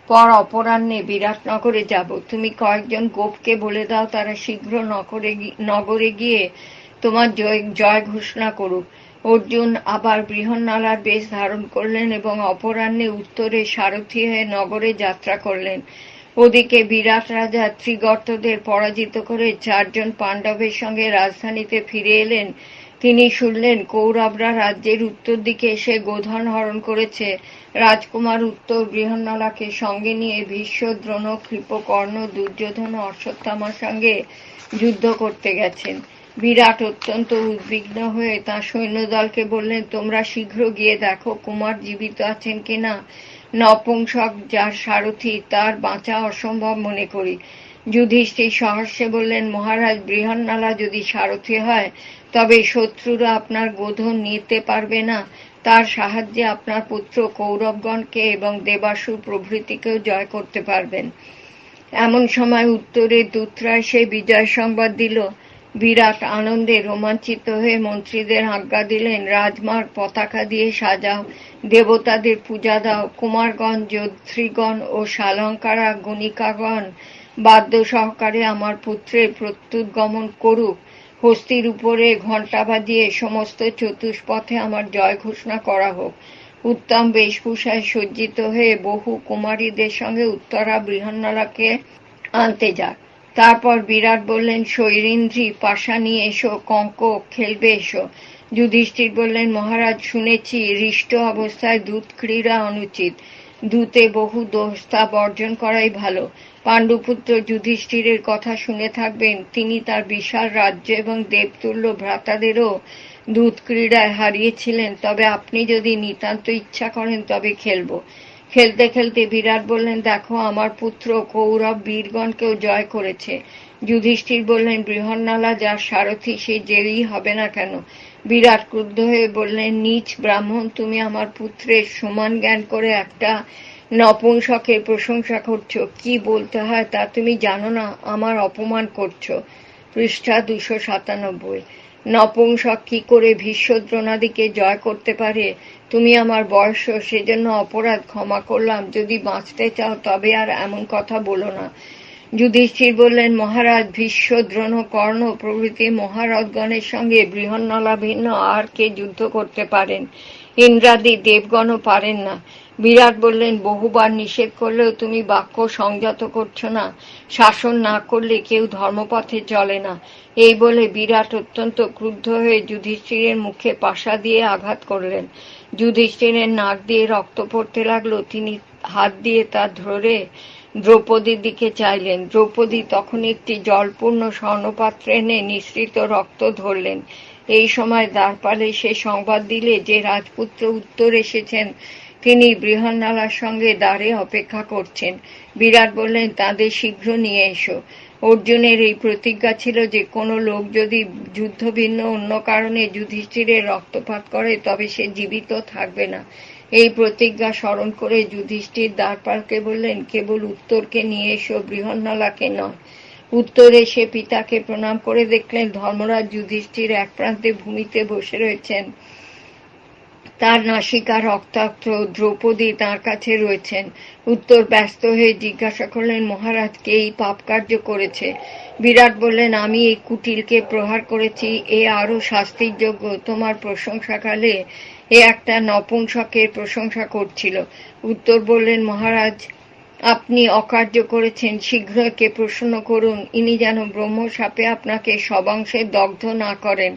পর অপরাহ্নে বিরাটনগরে যাব। তুমি কয়েকজন গোপকে বলে দাও তারা শীঘ্র নগরে গিয়ে তোমার জয় ঘোষণা করুক। অর্জুন আবার বৃহন্নলার বেশ ধারণ করলেন এবং অপরাহ্নে উত্তরে সারথি হয়ে নগরে যাত্রা করলেন। ওদিকে বিরাট রাজা ত্রিগর্তদের পরাজিত করে 4 জন পাণ্ডবের সঙ্গে রাজধানীতে ফিরে এলেন। তিনি শুনলেন কৌরবরা রাজ্যের উত্তর দিকে এসে গোধন হরণ করেছে। রাজকুমার উত্তর বৃহন্নলাকে সঙ্গে নিয়ে ভীষ্ম, দ্রোণ, কৃপ, কর্ণ, দুর্যোধন ও অশ্বত্থামার সঙ্গে যুদ্ধ করতে গেছেন। বিরাট অত্যন্ত উদ্বিগ্ন হয়ে তাঁর সৈন্যদলকে বললেন, তোমরা শীঘ্র গিয়ে দেখো কুমার জীবিত আছেন কিনা। নপুংসক যার সারথি, তার বাঁচা অসম্ভব মনে করি। যুধিষ্ঠির সহস্যে বললেন, মহারাজ, বৃহন্নলা যদি সারথি হয় তবে শত্রুরা আপনার গোধন নিতে পারবে না। তার সাহায্যে আপনার পুত্র কৌরবগণকে এবং দেবাসুর প্রভৃতিকেও জয় করতে পারবেন। এমন সময় উত্তরে দূতরা এসে বিজয় সংবাদ দিল। বিরাট আনন্দে রোমাঞ্চিত হয়ে মন্ত্রীদের আজ্ঞা দিলেন, রাজমার্গ পতাকা দিয়ে সাজাও, দেবতাদের পূজা দাও, কুমারগণ, যোদ্ধৃগণ ও শালঙ্কারা গণিকাগণ বাদ্য সহকারে আমার পুত্রের প্রত্যুৎগমন করুক। হস্তির উপরে ঘণ্টা বাজিয়ে সমস্ত চতুষ্পথে আমার জয় ঘোষণা করা হোক। উত্তম বেশভূষায় সজ্জিত হয়ে বহু কুমারীদের সঙ্গে উত্তরা বৃহন্নলাকে আনতে যাক। তারপর বিরাট বললেন, শৈরিন্দ্রী, পাশা নিয়ে এসো, কঙ্ক খেলবে এসো। যুধিষ্ঠির বললেন, মহারাজ, শুনেছি হৃষ্ট অবস্থায় দূত ক্রীড়া অনুচিত। দূতে বহু দোষ, তা বর্জন করাই ভালো। পাণ্ডুপুত্র যুধিষ্ঠিরের কথা শুনে থাকবেন। তিনি তার বিশাল রাজ্য এবং দেবতুল্য ভ্রাতাদেরও দূত ক্রীড়ায় হারিয়েছিলেন। তবে আপনি যদি নিতান্ত ইচ্ছা করেন তবে খেলব। খেলতে খেলতে বিরাট বললেন, দেখো, আমার পুত্র কৌরব বীরগণকেও জয় করেছে। যুধিষ্ঠির বললেন, বৃহন্নলা যার সারথি সে জয়ী হবে না কেন? বিরাট ক্রুদ্ধ হয়ে বললেন, নীচ ব্রাহ্মণ, তুমি আমার পুত্রের সমান জ্ঞান করে একটা নপুংসকের প্রশংসা করছো। কি বলতে হয় তা তুমি জানো না, আমার অপমান করছো। পৃষ্ঠা 297। নপুংসক কি করে ভীষ্ম, দ্রোণাদিকে জয় করতে পারে? তুমি আমার বয়স, সেজন্য অপরাধ ক্ষমা করলাম। যদি বাঁচতে চাও তবে আর এমন কথা বলো না। যুধিষ্ঠির বললেন, মহারাজ, ভীষ্ম, দ্রোণ, কর্ণ প্রভৃতি মহারথগণের সঙ্গে বৃহন্নলা ভিন্ন আর কে যুদ্ধ করতে পারেন? ইন্দ্রাদি দেবগণও পারেন না। বিরাট বললেন, বহুবার নিষেধ করলেও তুমি বাক্য সংযত করছো না। শাসন না করলে কেউ ধর্মপথে চলে না। এই বলে বিরাট অত্যন্ত ক্রুদ্ধ হয়ে যুধিষ্ঠিরের মুখে পাশা দিয়ে আঘাত করলেন। যুধিষ্ঠিরের নাক দিয়ে রক্ত পড়তে লাগলো। তিনি হাত দিয়ে তা ধরে দ্রৌপদীর দিকে চাইলেন। দ্রৌপদী তখন একটি জলপূর্ণ স্বর্ণপাত্রে এনে নিঃসৃত রক্ত ধরলেন। এই সময় দ্বারপালে সে সংবাদ দিলে যে রাজপুত্র উত্তর এসেছেন, তিনি বৃহন্নলার সঙ্গে দ্বারে অপেক্ষা করছেন। বিরাট বললেন, তাদের শীঘ্র নিয়ে এসো। অর্জুনের এই প্রতিজ্ঞা ছিল যে কোনো লোক যদি যুদ্ধভিন্ন অন্য কারণে যুধিষ্ঠিরের রক্তপাত করে তবে সে জীবিত থাকবে না। এই প্রতিজ্ঞা স্মরণ করে যুধিষ্ঠির দ্বারপালকে বললেন, কেবল উত্তরকে নিয়ে এসো, বৃহন্নলাকে নয়। উত্তর এসে পিতাকে প্রণাম করে দেখলেন ধর্মরাজ যুধিষ্ঠির এক প্রান্তে ভূমিতে বসে রয়েছেন। তার নাসিকা রক্তাক্ত, দ্রৌপদী তাঁর কাছে রয়েছেন। উত্তর ব্যস্ত হয়ে জিজ্ঞাসা করলেন, মহারাজ, কে এই পাপ কার্য করেছে? বিরাট বললেন, আমি এই কুটিলকে প্রহার করেছি, এ আরো শাস্তির যোগ্য। তোমার প্রশংসাকালে এ একটা নপুংসকের প্রশংসা করছিল। উত্তর বললেন, মহারাজ, আপনি অকার্য করেছেন, শীঘ্র একে প্রসন্ন করুন। ইনি যেন ব্রহ্মশাপে আপনাকে সবাংশে দগ্ধ না করেন।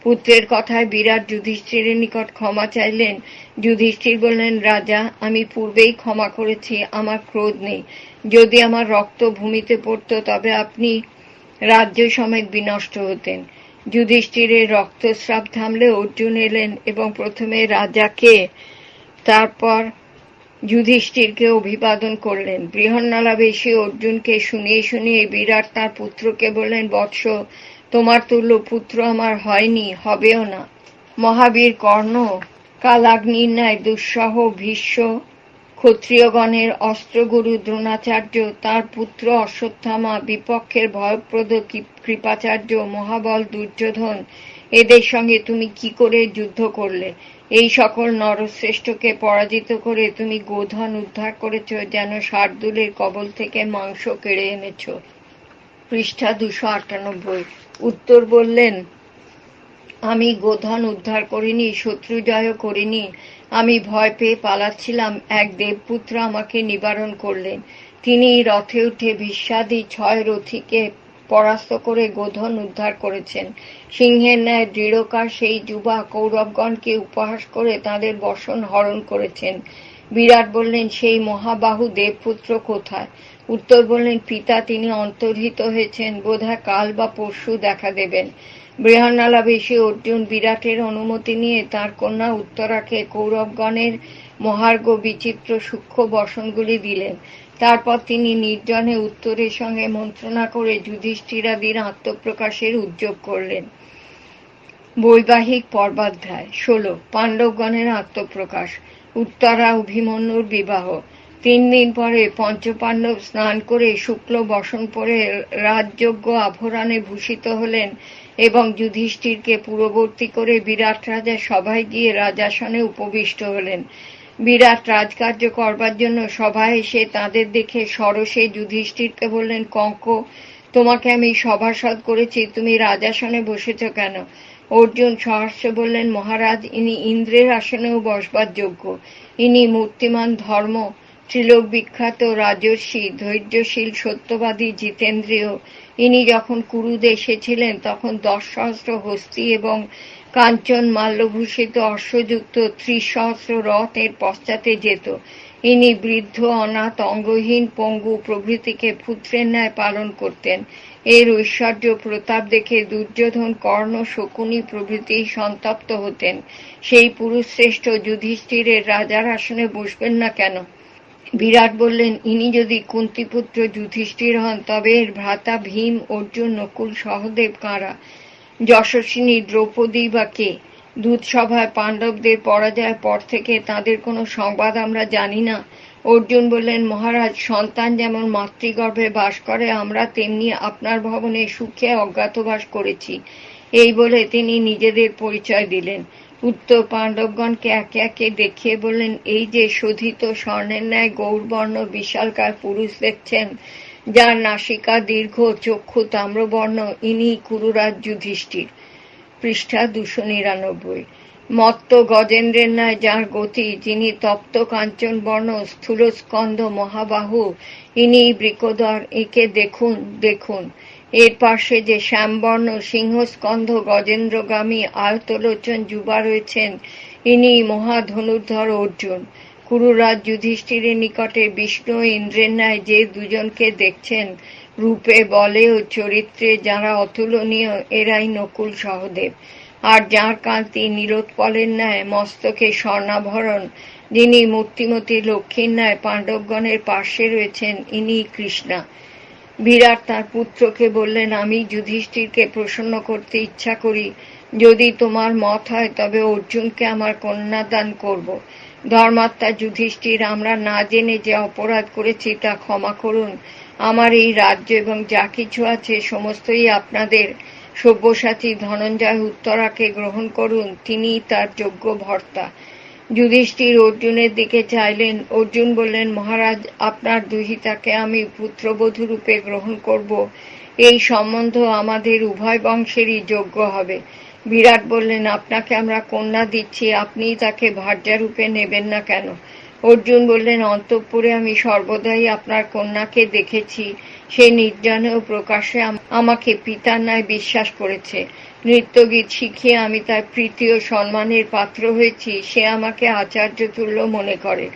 পুত্রের কথায় বিরাট যুধিষ্ঠিরের নিকট ক্ষমা চাইলেন। যুধিষ্ঠির বললেন, রাজা, আমি পূর্বেই ক্ষমা করেছি, আমার ক্রোধ নেই। যদি আমার রক্ত ভূমিতে পড়ত তবে আপনি রাজ্য সমেত বিনষ্ট হতেন। যুধিষ্ঠিরের রক্তস্রাব থামলে অর্জুন এলেন এবং প্রথমে রাজাকে, তারপর যুধিষ্ঠিরকে অভিবাদন করলেন। বৃহন্নলাবেশী অর্জুনকে শুনিয়ে শুনিয়ে বিরাট তাঁর পুত্রকে বললেন, বৎস, তোমার তুল্য পুত্র আমার হয়নি, হবেও না। মহাবীর কর্ণ, কালাগ্নির ন্যায় দুঃসহ ভীষ্ম, ক্ষত্রিয়গণের অস্ত্রগুরু দ্রোণাচার্য, তার পুত্র অশ্বত্থামা, বিপক্ষের ভয়প্রদ কৃপাচার্য, মহাবল দুর্যোধন, এদের সঙ্গে তুমি কি করে যুদ্ধ করলে? এই সকল নরশ্রেষ্ঠকে পরাজিত করে তুমি গোধন উদ্ধার করেছ, যেন শার্দুলের কবল থেকে মাংস কেড়ে এনেছ। পৃষ্ঠা 298। উত্তর বললেন, আমি গোধন উদ্ধার করিনি, শত্রু জয়ও করিনি। আমি ভয় পেয়ে পালাচ্ছিলাম, এক দেবপুত্র আমাকে নিবারণ করলেন। তিনি রথে উঠে ভীষ্মাদি 6 রথীকে পরাস্ত করে গোধন উদ্ধার করেছেন। সিংহের ন্যায় দৃঢ়কার সেই যুবা কৌরবগণকে উপহাস করে তাঁদের বসন হরণ করেছেন। বিরাট বললেন, সেই মহাবাহু দেবপুত্র কোথায়? উত্তর বললেন, পিতা তিনি অন্তর্হিত হয়েছেন, বোধহয় কাল বা পরশু দেখা দেবেন। বৃহন্নলাবেশী অর্জুন বিরাটের অনুমতি নিয়ে তাঁর কন্যা উত্তরাকে কৌরবগণের মহার্ঘ বিচিত্র সূক্ষ্ম বসনগুলি দিলেন। তারপর তিনি নির্জনে উত্তরের সঙ্গে মন্ত্রণা করে যুধিষ্ঠিরাদির আত্মপ্রকাশের উদ্যোগ করলেন। বৈবাহিক পর্বাধ্যায় 16। পাণ্ডবগণের আত্মপ্রকাশ। উত্তরা অভিমন্যুর বিবাহ। 3 দিন পরে পঞ্চপাণ্ডব স্নান করে শুক্ল বসন পরে রাজযোগ্য আভরণে ভূষিত হলেন এবং যুধিষ্ঠিরকে পূর্ববর্তী করে বিরাট রাজা সভায় গিয়ে রাজাসনে উপবিষ্ট হলেন। বিরাট রাজকার্য করবার জন্য সভায় এসে তাঁদের দেখে সরসে যুধিষ্ঠিরকে বললেন, কঙ্ক, তোমাকে আমি সভাসদ করেছি, তুমি রাজাসনে বসেছ কেন? অর্জুন সহাস্যে বললেন, মহারাজ, ইনি ইন্দ্রের আসনেও বসবার যোগ্য। ইনি মূর্তিমান ধর্ম, ত্রিলোক বিখ্যাত রাজর্ষি, ধৈর্যশীল, সত্যবাদী, জিতেন্দ্রীয়। ইনি যখন কুরুদেশে ছিলেন তখন 10 সহস্র হস্তি এবং কাঞ্চন মাল্যভূষিত অশ্বযুক্ত 30 সহস্র রথ এর পশ্চাতে যেত। ইনি বৃদ্ধ, অনাথ, অঙ্গহীন, পঙ্গু প্রভৃতিকে পুত্রের ন্যায় পালন করতেন। এর ঐশ্বর্য প্রতাপ দেখে দুর্যোধন, কর্ণ, শকুনি প্রভৃতি সন্তপ্ত হতেন। সেই পুরুষশ্রেষ্ঠ যুধিষ্ঠিরের রাজার আসনে বসবেন না কেন? বিরাট বললেন, ইনি যদি কুন্তিপুত্র যুধিষ্ঠির হন তবে এর ভ্রাতা ভীম, অর্জুন, নকুল, সহদেব কারা? যশস্বিনী দ্রৌপদী বা কে? দূতসভায় পাণ্ডবদের পরাজয়ের পর থেকে তাঁদের কোনো সংবাদ আমরা জানি না। অর্জুন বললেন, মহারাজ, সন্তান যেমন মাতৃগর্ভে বাস করে, আমরা তেমনি আপনার ভবনে সুখে অজ্ঞাতবাস করেছি। এই বলে তিনি নিজেদের পরিচয় দিলেন। উত্তর পাণ্ডবগণকে একে একে দেখিয়ে বললেন, এই যে শোধিত স্বর্ণের ন্যায় গৌরবর্ণ বিশালকায় পুরুষ দেখছেন, যার নাসিকা দীর্ঘ, চক্ষু তাম্রবর্ণ, ইনি কুরুরাজ যুধিষ্ঠির। পৃষ্ঠা 299। মত্ত গজেন্দ্রের ন্যায় যার গতি, যিনি তপ্ত কাঞ্চন বর্ণ, স্থূলস্কন্ধ, মহাবাহু, ইনি বৃকোদর, একে দেখুন দেখুন। এর পার্শ্বে যে শ্যামবর্ণ, সিংহস্কন্ধ, গজেন্দ্রগামী, আয়তলোচন যুবা রয়েছেন, ইনি মহাধনুর্ধর অর্জুন। কুরুরাজ যুধিষ্ঠিরের নিকটে বিষ্ণু ও ইন্দ্রের ন্যায় যে দুজনকে দেখছেন, রূপে, বলে ও চরিত্রে যারা অতুলনীয়, এরাই নকুল, সহদেব। আর যার কান্তি নীলোৎপলের ন্যায়, মস্তকে স্বর্ণাভরণ, যিনি মূর্তিমতী লক্ষ্মীর ন্যায় পাণ্ডবগণের পার্শ্বে রয়েছেন, ইনি কৃষ্ণা। বিরাট তার পুত্রকে বললেন, আমি যুধিষ্ঠিরকে প্রসন্ন করতে ইচ্ছা করি। যদি তোমার মত হয় তবে অর্জুনকে আমার কন্যাদান করব। ধর্মাত্মা যুধিষ্ঠির, আমরা না জেনে যে অপরাধ করেছি তা ক্ষমা করুন। আমার এই রাজ্য এবং যা কিছু আছে সমস্তই আপনাদের। সব্যসাচী ধনঞ্জয় উত্তরাকে গ্রহণ করুন, তিনিই তার যোগ্য ভর্তা। যুধিষ্ঠির অর্জুনের দিকে চাইলেন। অর্জুন বললেন, মহারাজ, আপনার দুহিতাকে আমি পুত্রবধূ রূপে গ্রহণ করব। এই সম্বন্ধ আমাদের উভয় বংশেরই যোগ্য হবে। বিরাট বললেন, আপনাকে আমরা কন্যা দিচ্ছি, আপনিই তাকে ভার্যারূপে নেবেন না কেন? অর্জুন বললেন, অন্তঃপুরে আমি সর্বদাই আপনার কন্যাকে দেখেছি। সে নির্জনে ও প্রকাশ্যে আমাকে পিতার ন্যায় বিশ্বাস করেছে। নৃত্যগীত শিখিয়ে আমি তার প্রীতি ও সম্মানের পাত্র হয়েছি। সে আমাকে আচার্য তুল্য মনে করে।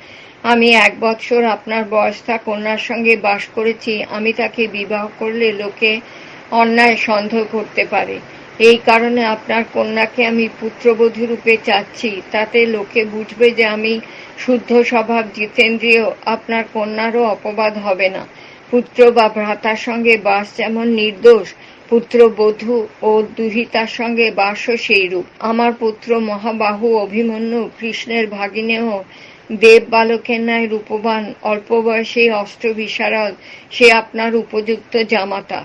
আমি 1 বৎসর আপনার বয়স্থা কন্যার সঙ্গে বাস করেছি। আমি তাকে বিবাহ করলে লোকে অন্যায় সন্দেহ করতে পারে। এই কারণে আপনার কন্যাকে আমি পুত্রবধূ রূপে চাচ্ছি। তাতে লোকে বুঝবে যে আমি শুদ্ধ স্বভাব জিতেন্দ্রিয়। আপনার কন্যারও অপবাদ হবে না। পুত্র বা ভ্রাতার সঙ্গে বাস যেমন নির্দোষ, পুত্রবধূ ও দুহিতার সঙ্গে বাসও সেইরূপ। আমার পুত্র মহাবাহু অভিমন্যু কৃষ্ণের ভাগিনেও দেব বালকের ন্যায় রূপবান, অল্প বয়সেই অস্ত্র বিশারদ। সে আপনার উপযুক্ত জামাতা।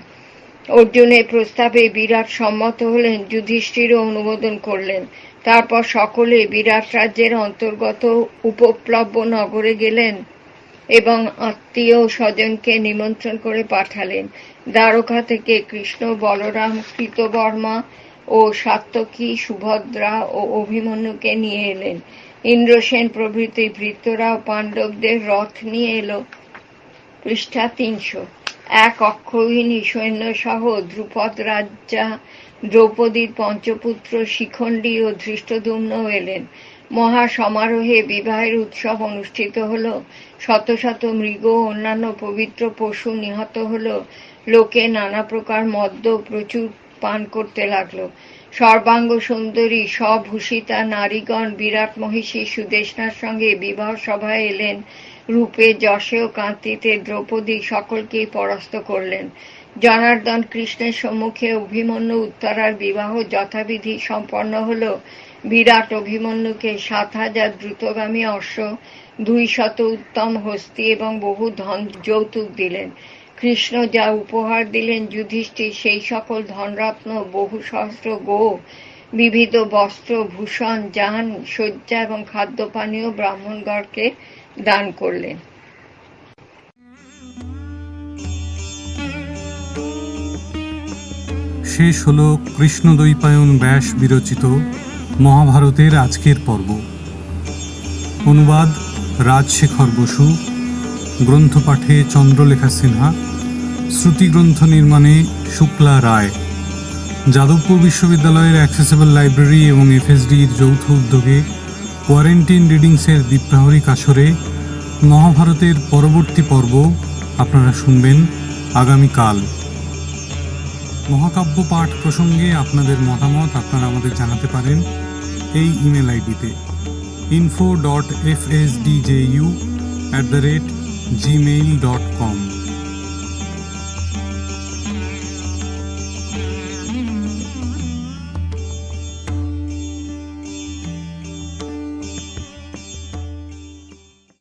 অর্জুনের প্রস্তাবে বিরাট সম্মত হলেন। যুধিষ্ঠিরও অনুমোদন করলেন। তারপর সকলে বিরাট রাজ্যের অন্তর্গত উপপ্লব্য নগরে গেলেন এবং আত্মীয় স্বজনকে নিমন্ত্রণ করে পাঠালেন। দ্বারকা থেকে কৃষ্ণ, বলরাম, কৃতবর্মা ও সাত্যকী, সুভদ্রা ও অভিমন্যুকে নিয়ে এলেন। ইন্দ্রসেন প্রভৃতি ভৃত্যরাও পাণ্ডবদের রথ নিয়ে এলো। পৃষ্ঠা 300। এক অক্ষৌহিণী সৈন্যসহ ধ্রুপদ রাজা দ্রৌপদীর পঞ্চপুত্র শিখণ্ডী ও ধৃষ্টদ্যুম্নও এলেন। মহা সমারোহে বিবাহের উৎসব অনুষ্ঠিত হল। শত শত মৃগ ও অন্যান্য পবিত্র পশু নিহত হল। লোকে নানা প্রকার মদ্য প্রচুর পান করতে লাগলো। সর্বাঙ্গ সুন্দরী স্বভূষিতা নারীগণ বিরাট মহিষী সুদেষ্ণার সঙ্গে বিবাহ সভায় এলেন। রূপে, যশে ও কান্তিতে দ্রৌপদী সকলকেই পরাস্ত করলেন। জনার্দন কৃষ্ণের সম্মুখে অভিমন্যু উত্তরার বিবাহ যথাবিধি সম্পন্ন হল। বিরাট অভিমন্যুকে 7,000 দ্রুতগামী অশ্ব, 200 উত্তম হস্তি এবং বহু ধন যৌতুক দিলেন। কৃষ্ণ যা উপহার দিলেন, যুধিষ্ঠির সেই সকল ধনরত্ন, বহু সহস্র গো, বিবিধ বস্ত্র, ভূষণ, যান, শয্যা এবং খাদ্যপানীয় ব্রাহ্মণগণকে দান করলেন। শেষ হল কৃষ্ণদ্বৈপায়ন ব্যাস বিরচিত মহাভারতের আজকের পর্ব। অনুবাদ রাজশেখর বসু, গ্রন্থপাঠে চন্দ্রলেখা সিনহা, শ্রুতিগ্রন্থ নির্মাণে শুক্লা রায়। যাদবপুর বিশ্ববিদ্যালয়ের অ্যাক্সেসেবল লাইব্রেরি এবং এফএসডির যৌথ উদ্যোগে কোয়ারেন্টিন রিডিংসের দ্বীপ্রাহরিক আসরে মহাভারতের পরবর্তী পর্ব আপনারা শুনবেন আগামীকাল। মহাকাব্য পাঠ প্রসঙ্গে আপনাদের মতামত আপনারা আমাদের জানাতে পারেন এই ইমেল আইডিতে info.fsdju@gmail.com।